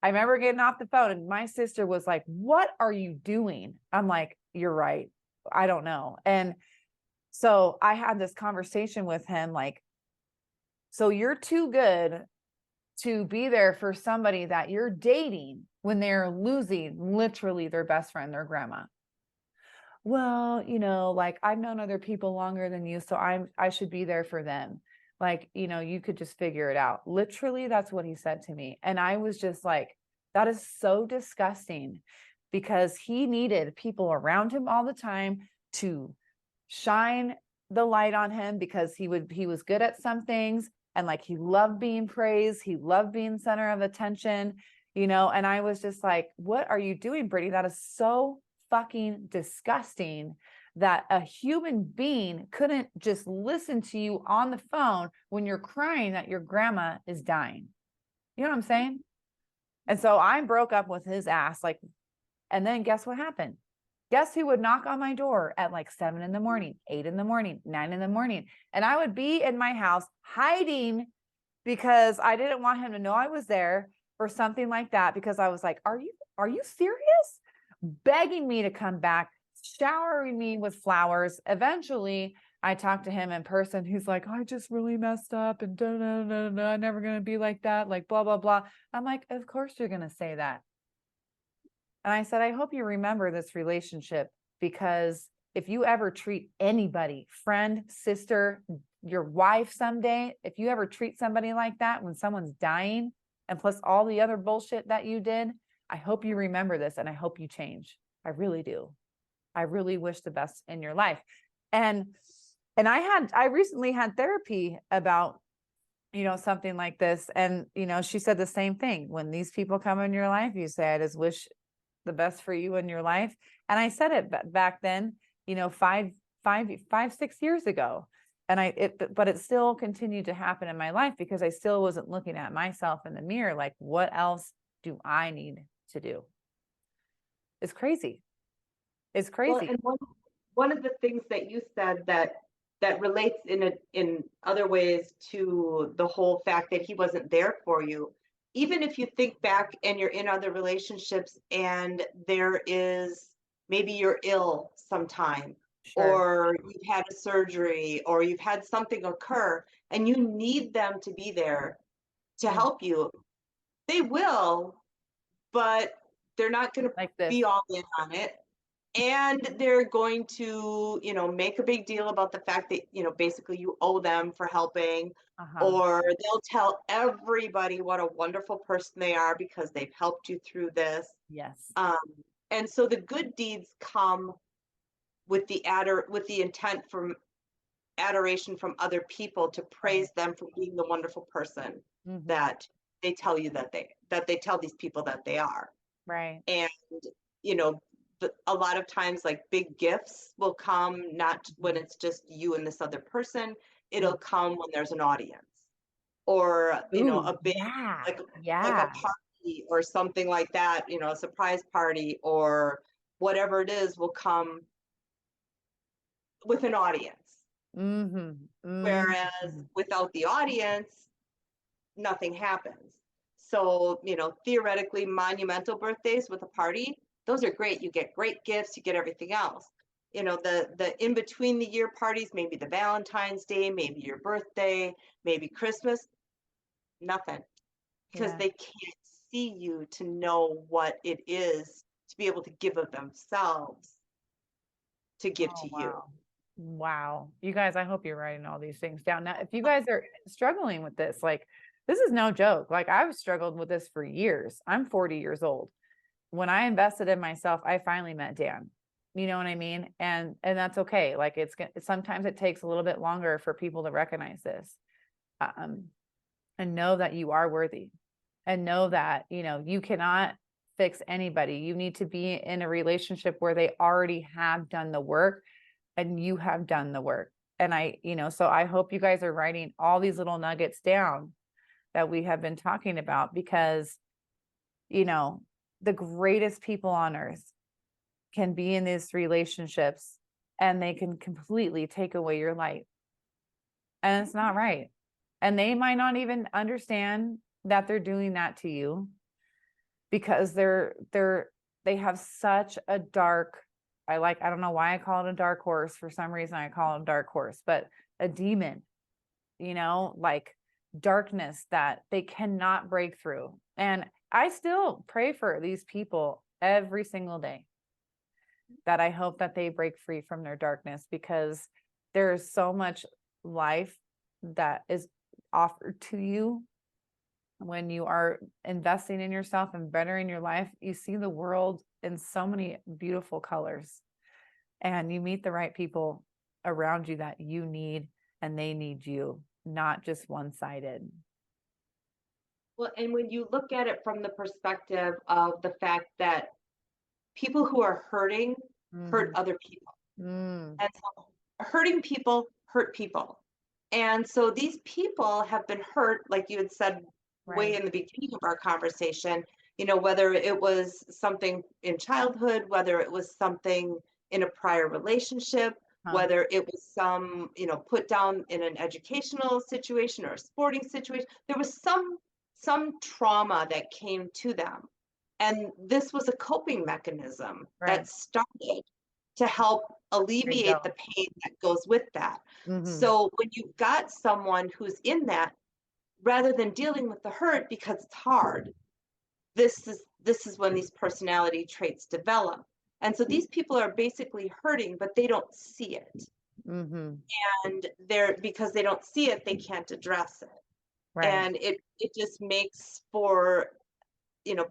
I remember getting off the phone and my sister was like, what are you doing? I'm like, you're right. I don't know. And so I had this conversation with him, like, so you're too good to be there for somebody that you're dating when they're losing literally their best friend, their grandma. Well, like I've known other people longer than you, so I should be there for them. Like, you could just figure it out. Literally, that's what he said to me. And I was just like, that is so disgusting, because he needed people around him all the time to shine the light on him, because he was good at some things, and like he loved being praised, he loved being center of attention, and I was just like, what are you doing, Brittany? That is so fucking disgusting, that a human being couldn't just listen to you on the phone when you're crying that your grandma is dying. You know what I'm saying? And so I broke up with his ass, like, and then guess what happened? Guess who would knock on my door at like 7 a.m, 8 a.m, 9 a.m? And I would be in my house hiding, because I didn't want him to know I was there, or something like that, because I was like, are you serious? Begging me to come back, showering me with flowers. Eventually, I talked to him in person. He's like, I just really messed up, and I'm never going to be like that, like blah, blah, blah. I'm like, of course you're going to say that. And I said, I hope you remember this relationship, because if you ever treat anybody, friend, sister, your wife someday, if you ever treat somebody like that when someone's dying, and plus all the other bullshit that you did, I hope you remember this, and I hope you change. I really do. I really wish the best in your life. And I recently had therapy about, something like this. And, she said the same thing. When these people come in your life, you say, I just wish the best for you in your life. And I said it back then, 6 years ago. And but it still continued to happen in my life, because I still wasn't looking at myself in the mirror. Like, what else do I need to do? It's crazy. It's Well, crazy. and one of the things that you said that relates in other ways to the whole fact that he wasn't there for you, even if you think back and you're in other relationships and there is, maybe you're ill sometime, Sure. or you've had a surgery, or you've had something occur and you need them to be there to help you, they will, but they're not going to Like this. be all in on it. And they're going to, make a big deal about the fact that, basically you owe them for helping, Uh-huh. or they'll tell everybody what a wonderful person they are because they've helped you through this. Yes. And so the good deeds come with the intent from adoration from other people to praise them for being the wonderful person Mm-hmm. that they tell you that they tell these people that they are. Right. And you know a lot of times, like, big gifts will come not when it's just you and this other person. It'll come when there's an audience, or Ooh, a big, yeah. like a Yeah. party or something like that, a surprise party or whatever it is will come with an audience. Mm-hmm. Whereas Mm-hmm. without the audience, nothing happens. So, theoretically, monumental birthdays with a party, those are great. You get great gifts, you get everything else. The in between the year parties, maybe the Valentine's Day, maybe your birthday, maybe Christmas, nothing. Because Yeah. they can't see you to know what it is to be able to give of themselves to give Oh, to you. wow. Wow. You guys, I hope you're writing all these things down. Now, if you guys are struggling with this, like, this is no joke. Like, I've struggled with this for years. I'm 40 years old. When I invested in myself, I finally met Dan. You know what I mean? And that's okay. Like, sometimes it takes a little bit longer for people to recognize this. And know that you are worthy, and know that, you cannot fix anybody. You need to be in a relationship where they already have done the work and you have done the work. And so I hope you guys are writing all these little nuggets down that we have been talking about, because, the greatest people on earth can be in these relationships and they can completely take away your light. And it's not right. And they might not even understand that they're doing that to you. because they have such a dark, I don't know why I call it a dark horse. For some reason I call it a dark horse, but a demon, like darkness that they cannot break through. And I still pray for these people every single day, that I hope that they break free from their darkness, because there's so much life that is offered to you when you are investing in yourself and bettering your life. You see the world in so many beautiful colors, and you meet the right people around you that you need, and they need you, not just one-sided. Well, and when you look at it from the perspective of the fact that people who are hurting hurt other people. And so hurting people hurt people. And so these people have been hurt, like you had said way in the beginning of our conversation, whether it was something in childhood, whether it was something in a prior relationship, whether it was some, put down in an educational situation or a sporting situation, there was some trauma that came to them. And this was a coping mechanism that started to help alleviate the pain that goes with that. So when you've got someone who's in that, rather than dealing with the hurt because it's hard, this is when these personality traits develop. And so these people are basically hurting, but they don't see it. And because they don't see it, they can't address it. And it just makes for,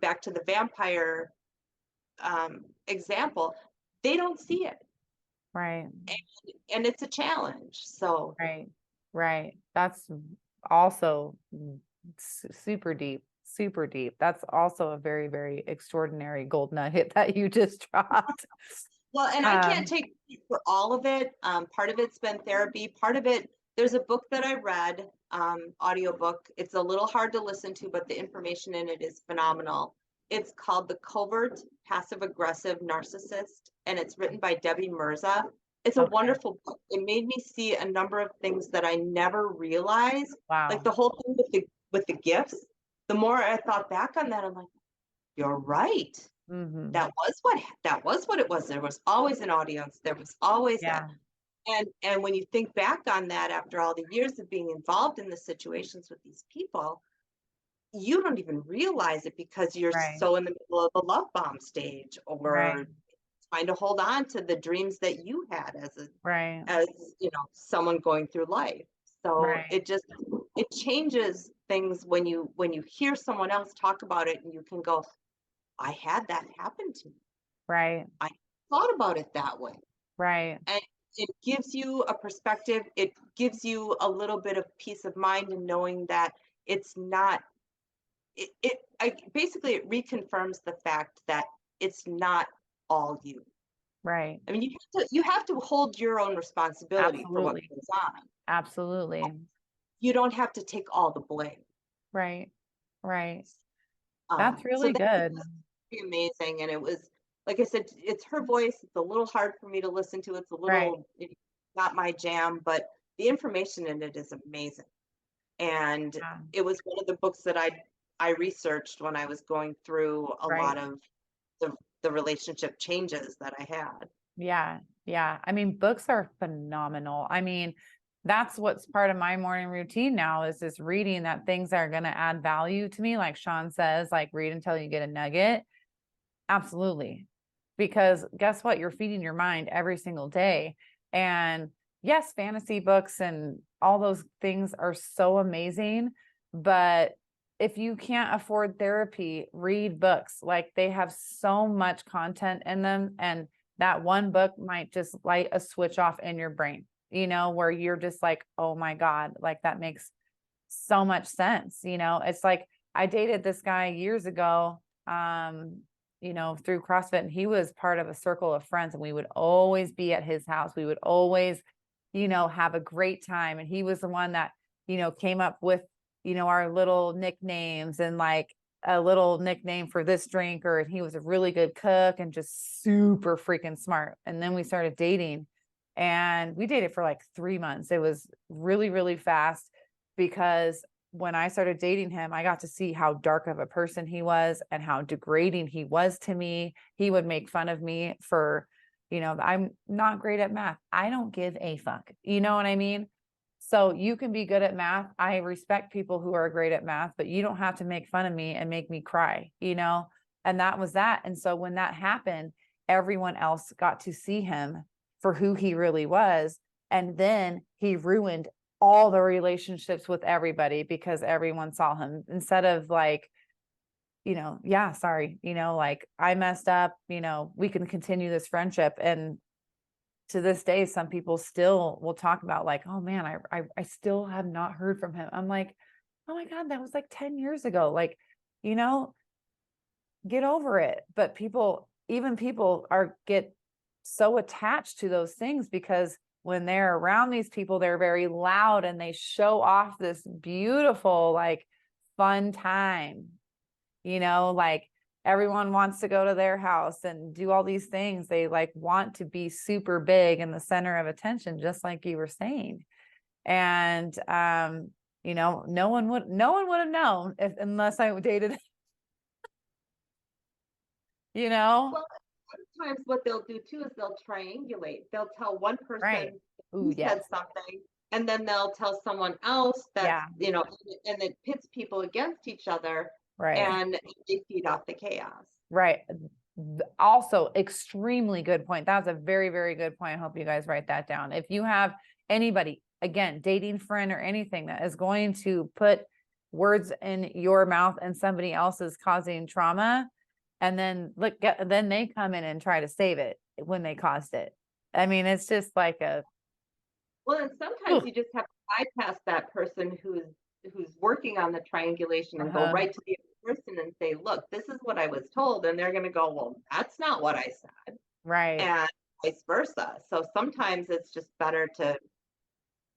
back to the vampire example, they don't see it. And it's a challenge. So that's also super deep. That's also a very, very extraordinary gold nugget that you just dropped. Well, and I can't take for all of it. Part of it's been therapy. Part of it, there's a book that I read, audiobook. It's a little hard to listen to, but the information in it is phenomenal. It's called The Covert Passive Aggressive Narcissist, and it's written by Debbie Mirza. It's a wonderful book. It made me see a number of things that I never realized. Like the whole thing with the gifts. The more I thought back on that, I'm like, you're right. That was what it was. There was always an audience. There was always that. And when you think back on that after all the years of being involved in the situations with these people, you don't even realize it because you're so in the middle of a love bomb stage, or trying to hold on to the dreams that you had as someone going through life. So it changes things when you hear someone else talk about it, and you can go, I had that happen to me. I thought about it that way. And it gives you a perspective. It gives you a little bit of peace of mind in knowing that it's not, basically it reconfirms the fact that it's not all you. I mean, you have to hold your own responsibility for what goes on. Absolutely. You don't have to take all the blame. That's really good. Amazing. And it was, like I said, it's her voice. It's a little hard for me to listen to. It's a little not my jam, but the information in it is amazing. And it was one of the books that I researched when I was going through a lot of the relationship changes that I had. I mean, books are phenomenal. I mean, that's what's part of my morning routine now, is just reading that things that are going to add value to me. Like Sean says, like read until you get a nugget. Absolutely. Because guess what? You're feeding your mind every single day. And yes, fantasy books and all those things are so amazing. But if you can't afford therapy, read books. Like they have so much content in them. And that one book might just light a switch off in your brain, where you're just like, oh my God, like that makes so much sense. It's like, I dated this guy years ago, through CrossFit, and he was part of a circle of friends, and we would always be at his house. We would always, have a great time. And he was the one that, came up with, our little nicknames, and like a little nickname for this drink, and he was a really good cook and just super freaking smart. And then we started dating, and we dated for like 3 months. It was really, really fast because when I started dating him, I got to see how dark of a person he was and how degrading he was to me. He would make fun of me for, I'm not great at math. I don't give a fuck. You know what I mean? So you can be good at math. I respect people who are great at math, but you don't have to make fun of me and make me cry, And that was that. And so when that happened, everyone else got to see him for who he really was. And then he ruined all the relationships with everybody because everyone saw him instead of like, yeah, sorry, like I messed up, we can continue this friendship. And to this day, some people still will talk about like, oh man, I still have not heard from him. I'm like, oh my God, that was like 10 years ago. Like, get over it. But people get so attached to those things because when they're around these people, they're very loud and they show off this beautiful, like fun time, like everyone wants to go to their house and do all these things. They like want to be super big in the center of attention, just like you were saying. And, no one would have known unless I dated, Well, sometimes what they'll do too is they'll triangulate. They'll tell one person right. who Ooh, said yes. something, and then they'll tell someone else that, Yeah. And it pits people against each other, Right. and they feed off the chaos. Right. Also, extremely good point. That's a very, very good point. I hope you guys write that down. If you have anybody, again, dating friend or anything that is going to put words in your mouth and somebody else is causing trauma, and then then they come in and try to save it when they caused it. I mean, it's just like well, and sometimes you just have to bypass that person who's working on the triangulation and go right to the person and say, look, this is what I was told. And they're going to go, well, that's not what I said. Right. And vice versa. So sometimes it's just better to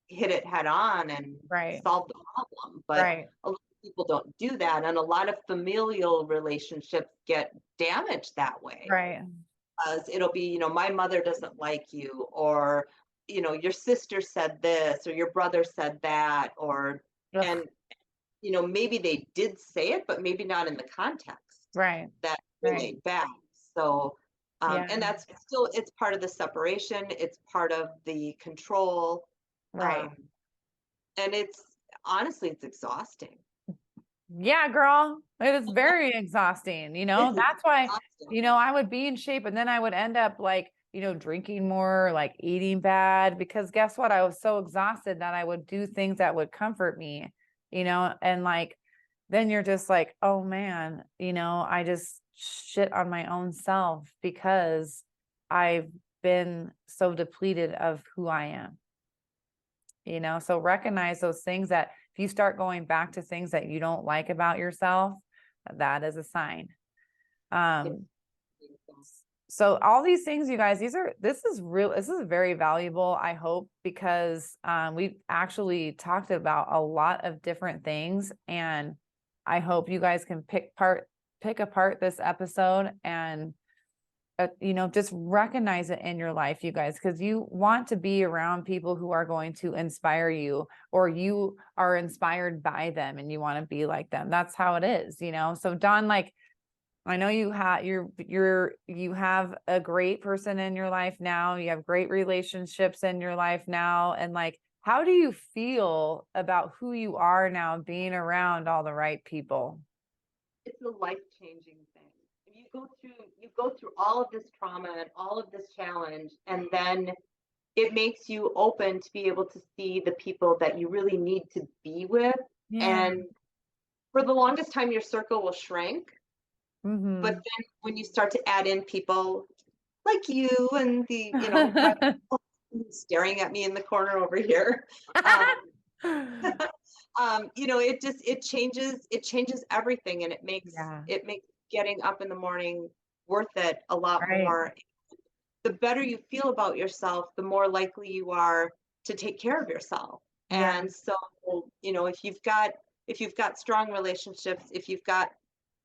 hit it head on and solve the problem. But a lot of people don't do that. And a lot of familial relationships get damaged that way. Right. Because it'll be, my mother doesn't like you, or, your sister said this, or your brother said that, or, Ugh. and, maybe they did say it, but maybe not in the context that relate back. So, and that's still, it's part of the separation. It's part of the control. Right. And it's honestly, it's exhausting. Yeah, girl, it is very exhausting, that's why, I would be in shape and then I would end up like, drinking more, like eating bad, because guess what? I was so exhausted that I would do things that would comfort me, and like, then you're just like, oh man, I just shit on my own self because I've been so depleted of who I am, so recognize those things that if you start going back to things that you don't like about yourself, that is a sign. So all these things, you guys, this is very valuable, I hope, because we've actually talked about a lot of different things, and I hope you guys can pick apart this episode and just recognize it in your life, you guys, because you want to be around people who are going to inspire you, or you are inspired by them and you want to be like them. That's how it is, So Dawn, like, I know you have a great person in your life now. You have great relationships in your life now. And like, how do you feel about who you are now, being around all the right people? It's a life-changing thing. You go through all of this trauma and all of this challenge, and then it makes you open to be able to see the people that you really need to be with. And for the longest time, your circle will shrink. But then when you start to add in people like you and the, staring at me in the corner over here, it changes everything, and it makes getting up in the morning worth it a lot more. The better you feel about yourself, the more likely you are to take care of yourself. And so, if you've got strong relationships, if you've got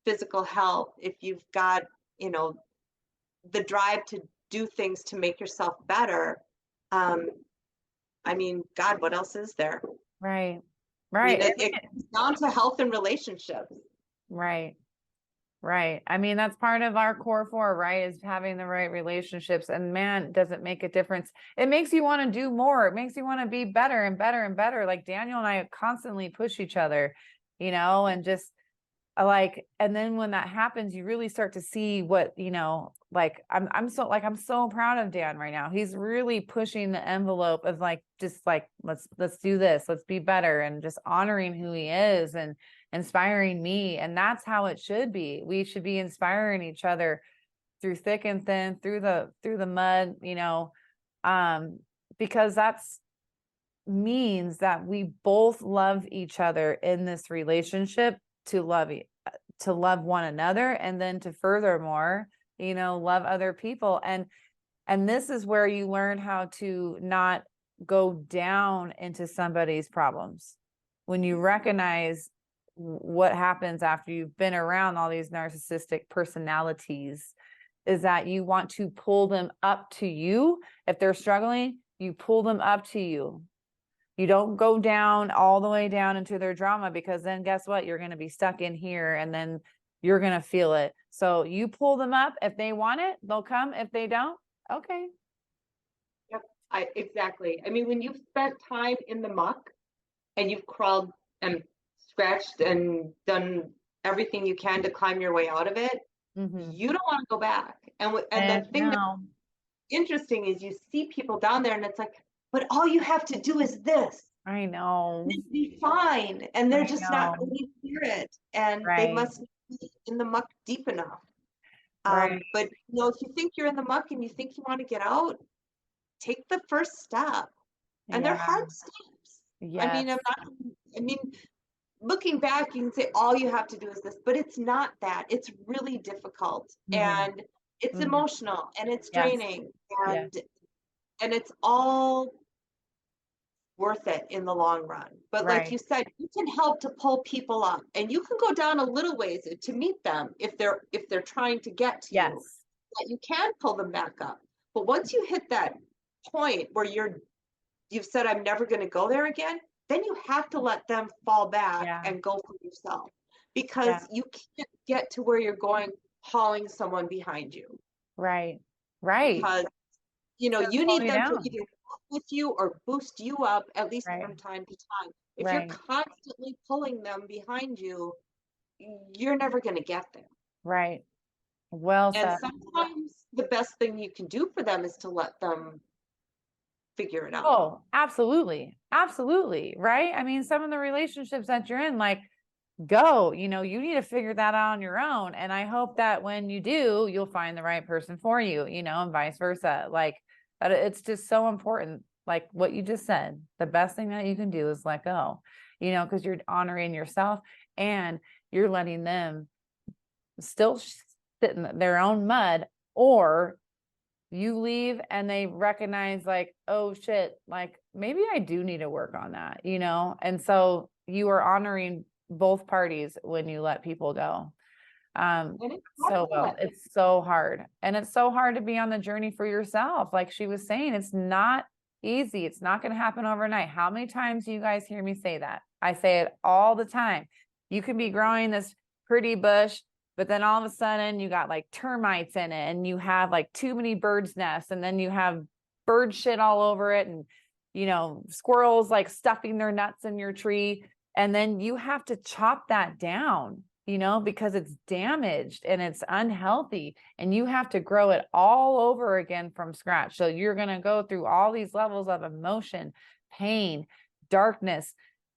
physical health, if you've got, the drive to do things to make yourself better, I mean, God, what else is there? Right. Right. It comes down to health and relationships. Right. Right. I mean, that's part of our core four, right? Is having the right relationships. And man, does it make a difference? It makes you want to do more. It makes you want to be better and better and better. Like Daniel and I constantly push each other, and just like, and then when that happens, you really start to see what, like I'm so proud of Dan right now. He's really pushing the envelope of like, just like, let's do this, let's be better, and just honoring who he is and inspiring me. And that's how it should be. We should be inspiring each other through thick and thin, through the mud, because that's means that we both love each other in this relationship, to love one another, and then to furthermore, love other people. And this is where you learn how to not go down into somebody's problems. When you recognize what happens after you've been around all these narcissistic personalities, is that you want to pull them up to you. If they're struggling, you pull them up to you. You don't go down all the way down into their drama, because then guess what? You're going to be stuck in here, and then you're going to feel it. So you pull them up. If they want it, they'll come. If they don't, okay. Yep, exactly. I mean, when you've spent time in the muck and you've crawled and scratched and done everything you can to climb your way out of it, you don't want to go back. And the thing that's interesting is you see people down there and it's like, but all you have to do is this. I know. It'd be fine. And they're just not going to hear it. And they must be in the muck deep enough. But if you think you're in the muck and you think you want to get out, take the first step. And they're hard steps. Yes. I mean, looking back, you can say all you have to do is this, but it's not that. It's really difficult, and it's emotional, and it's draining, and it's all worth it in the long run. But like you said, you can help to pull people up, and you can go down a little ways to meet them if they're trying to get to you. That you can pull them back up. But once you hit that point where you've said, I'm never going to go there again, then you have to let them fall back and go for yourself, because you can't get to where you're going hauling someone behind you. Right. Because you need them to either walk with you or boost you up, at least from time to time. If you're constantly pulling them behind you, you're never going to get there. Right. Well said. And sometimes the best thing you can do for them is to let them figure it out. Oh, absolutely. Absolutely. Right. I mean, some of the relationships that you're in, like, go, you need to figure that out on your own. And I hope that when you do, you'll find the right person for you, and vice versa. Like, it's just so important. Like what you just said, the best thing that you can do is let go, because you're honoring yourself, and you're letting them still sit in their own mud, or you leave and they recognize like, oh shit, like maybe I do need to work on that, and so you are honoring both parties when you let people go. It's so hard, and it's so hard to be on the journey for yourself. Like she was saying, it's not easy. It's not going to happen overnight. How many times do you guys hear me say that? I say it all the time. You can be growing this pretty bush, but then all of a sudden you got like termites in it, and you have like too many birds' nests, and then you have bird shit all over it, and squirrels like stuffing their nuts in your tree. And then you have to chop that down, because it's damaged and it's unhealthy, and you have to grow it all over again from scratch. So you're going to go through all these levels of emotion, pain, darkness,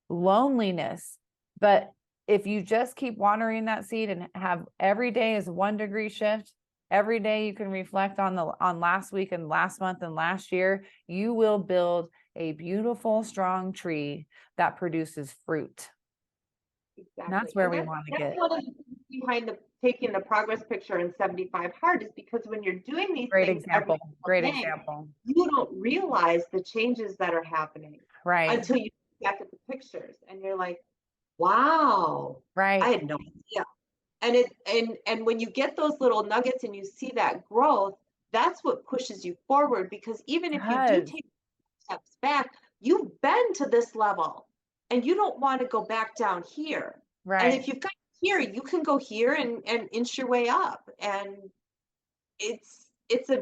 loneliness. But if you just keep watering that seed and have every day is 1 degree shift, every day you can reflect on last week and last month and last year, you will build a beautiful, strong tree that produces fruit. Exactly. That's where we want to get. One of the things behind taking the progress picture in 75 hard is because when you're doing these things, great example. You don't realize the changes that are happening, right? Until you look back at the pictures and you're like, wow, right? I had no idea. And when you get those little nuggets and you see that growth, that's what pushes you forward. Because even if you do take steps back, you've been to this level. and you don't want to go back down here. And Right. if you've got here, you can go here and inch your way up. And it's a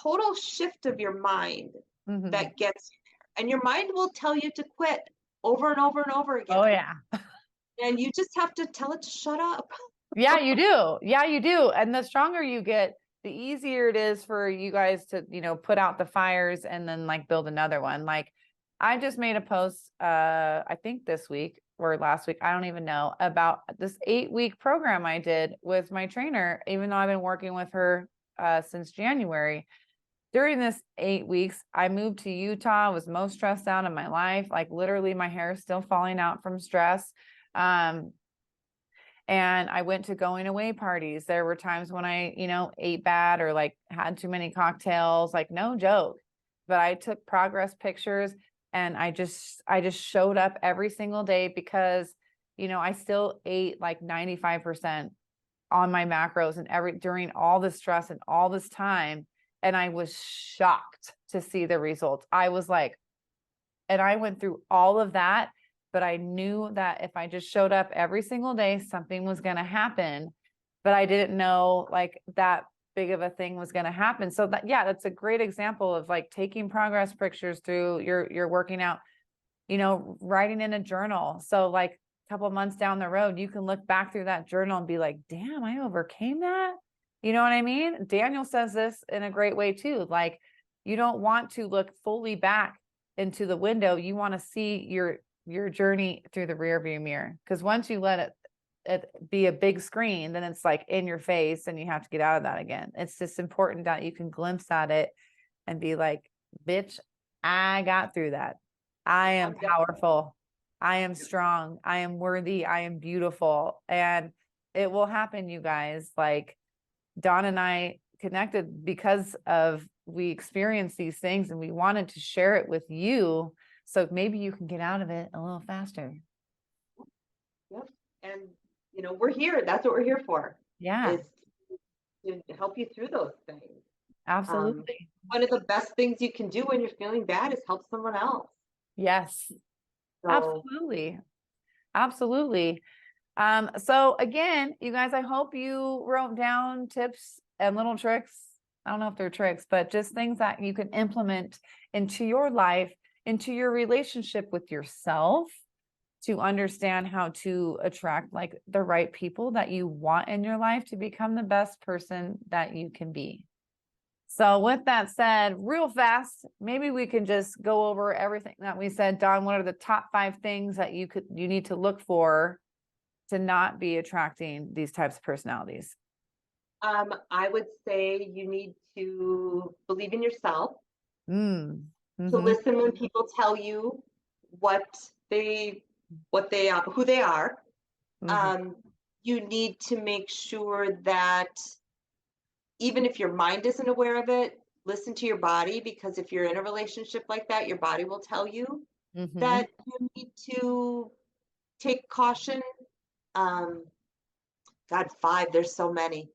total shift of your mind Hmm. that gets you there. And your mind will tell you to quit over and over and over Oh again. yeah. And you just have to tell it to shut up. Yeah, you do. Yeah, you do. And the stronger you get, the easier it is for you guys to, put out the fires and then like build another one. Like I just made a post, I think this week or last week, I don't even know, about this 8-week program I did with my trainer, even though I've been working with her since January. During this 8 weeks, I moved to Utah. I was most stressed out in my life. Like literally my hair is still falling out from stress. Um, and I went to going away parties. There were times when I, ate bad or like had too many cocktails, like no joke. But I took progress pictures and I just showed up every single day because, I still ate like 95% on my macros and during all this stress and all this time. And I was shocked to see the results. I was like, and I went through all of that, but I knew that if I just showed up every single day, something was going to happen. But I didn't know like that big of a thing was going to happen. So that, yeah, that's a great example of like taking progress pictures through your working out, writing in a journal. So like a couple of months down the road, you can look back through that journal and be like, damn, I overcame that. You know what I mean? Daniel says this in a great way too. Like you don't want to look fully back into the window. You want to see your journey through the rear view mirror. Because once you let it be a big screen, then it's like in your face and you have to get out of that again. It's just important that you can glimpse at it and be like, bitch, I got through that. I am powerful. I am strong. I am worthy. I am beautiful. And it will happen, you guys. Like Dawn and I connected because of we experienced these things and we wanted to share it with you. So maybe you can get out of it a little faster. Yep. And we're here. That's what we're here for. Yeah, Is to help you through those things. absolutely. One of the best things you can do when you're feeling bad is help someone else. Yes, So absolutely. Absolutely. So again, you guys, I hope you wrote down tips and little tricks. I don't know if they're tricks, but just things that you can implement into your life, into your relationship with yourself to understand how to attract like the right people that you want in your life to become the best person that you can be. So with that said, real fast, maybe we can just go over everything that we said. Dawn, what are the top 5 things that you need to look for to not be attracting these types of personalities? I would say you need to believe in yourself, Mm. to Mm-hmm. listen when people tell you what they who they are. Mm-hmm. Um, you need to make sure that even if your mind isn't aware of it, listen to your body, because if you're in a relationship like that, your body will tell you Mm-hmm. that you need to take caution. Um, God, 5, there's so many.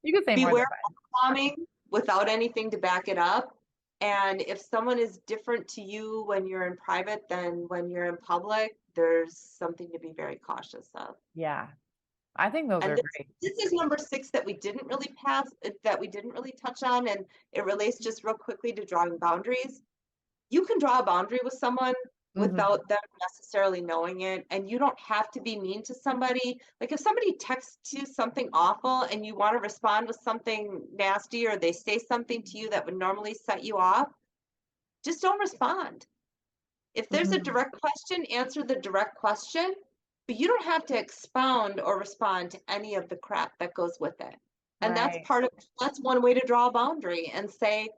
You could say more than Beware 5. of bombing without anything to back it up. And if someone is different to you when you're in private than when you're in public, there's something to be very cautious of. Yeah, I think those And are great. this is number 6 that we didn't really that we didn't really touch on, and it relates just real quickly to drawing boundaries. You can draw a boundary with someone Mm-hmm. without them necessarily knowing it, and you don't have to be mean to somebody. Like if somebody texts you something awful and you want to respond with something nasty, or they say something to you that would normally set you off, just don't respond. If there's a Mm-hmm. direct question, answer the direct question, but you don't have to expound or respond to any of the crap that goes with it. And Right. that's one way to draw a boundary and say,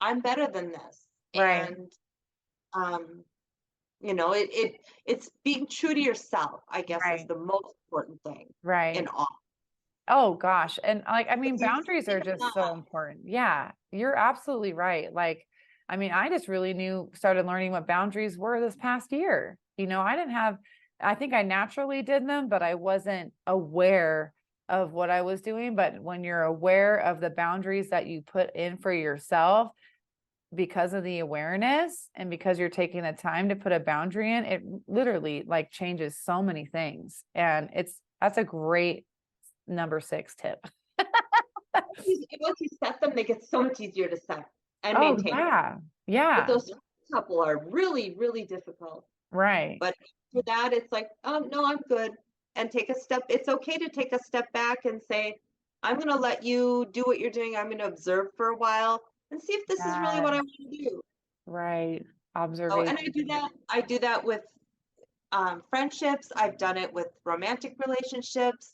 I'm better than this. Right. And um, it's being true to yourself, I guess, is Right. the most important thing in Right. all. Oh gosh. And like, I If mean, you boundaries keep are it just so up, important. Yeah, you're absolutely right. Like, I mean, I just really started learning what boundaries were this past year. I didn't have, I think I naturally did them, but I wasn't aware of what I was doing. But when you're aware of the boundaries that you put in for yourself, because of the awareness and because you're taking the time to put a boundary in, it literally like changes so many things. And that's a great number 6 tip. Once you set them, they get so much easier to set and Oh, maintain. yeah. But Yeah. those couple are really, really difficult. Right. But for that, it's like, no, I'm good. And take a step. It's okay to take a step back and say, I'm going to let you do what you're doing. I'm going to observe for a while and see if this is really what I Yes. want to do. Right. Oh, Observation. and I do that with friendships. I've done it with romantic relationships.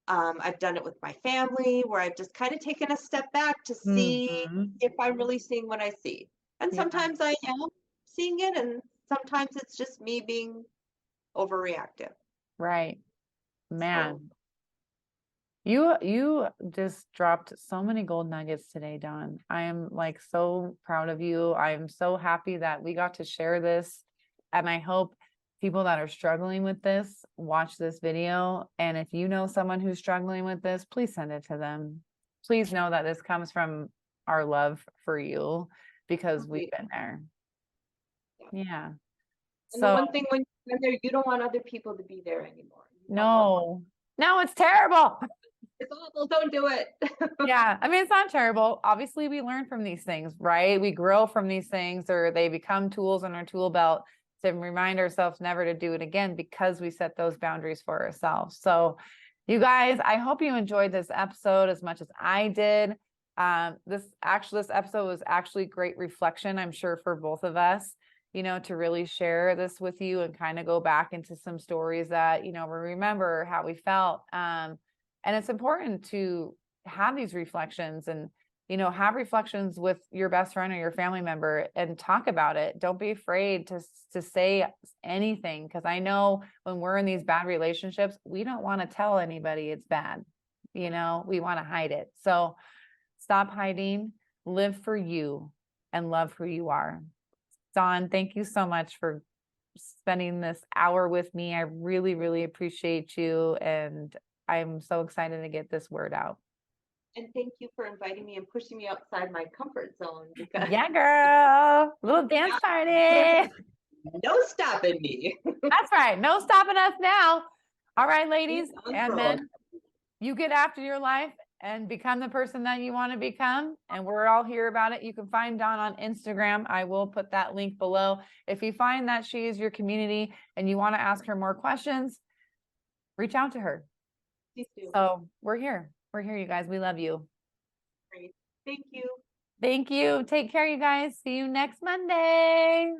I've done it with my family where I've just kind of taken a step back to see Mhm. if I'm really seeing what I see. And Yeah. sometimes I am seeing it, and sometimes it's just me being overreactive. Right. So, Man, you just dropped so many gold nuggets today, Dawn. I am like so proud of you. I'm so happy that we got to share this. And I hope people that are struggling with this watch this video. And if you know someone who's struggling with this, please send it to them. Please know that this comes from our love for you because we've been there. Yeah. and the So one thing when you're there, you don't want other people to be there anymore. no, it's terrible. It's awful. Don't do it. Yeah. I mean, it's not terrible. Obviously, we learn from these things, right? We grow from these things, or they become tools in our tool belt to remind ourselves never to do it again because we set those boundaries for ourselves. So, you guys, I hope you enjoyed this episode as much as I did. This episode was actually great reflection, I'm sure, for both of us, to really share this with you and kind of go back into some stories that, we remember how we felt. And it's important to have these reflections and, have reflections with your best friend or your family member and talk about it. Don't be afraid to say anything. Cause I know when we're in these bad relationships, we don't want to tell anybody it's bad. We want to hide it. So stop hiding, live for you and love who you are. Dawn, thank you so much for spending this hour with me. I really, really appreciate you. And I'm so excited to get this word out. And thank you for inviting me and pushing me outside my comfort zone because Yeah, girl. Little dance party. no stopping me. That's right. No stopping us now. All right, ladies and Control. men, you get after your life and become the person that you want to become. And we're all here about it. You can find Dawn on Instagram. I will put that link below. If you find that she is your community and you want to ask her more questions, reach out to her. Please do. So we're here. We're here, you guys. We love you. Great. Thank you. Thank you. Take care, you guys. See you next Monday.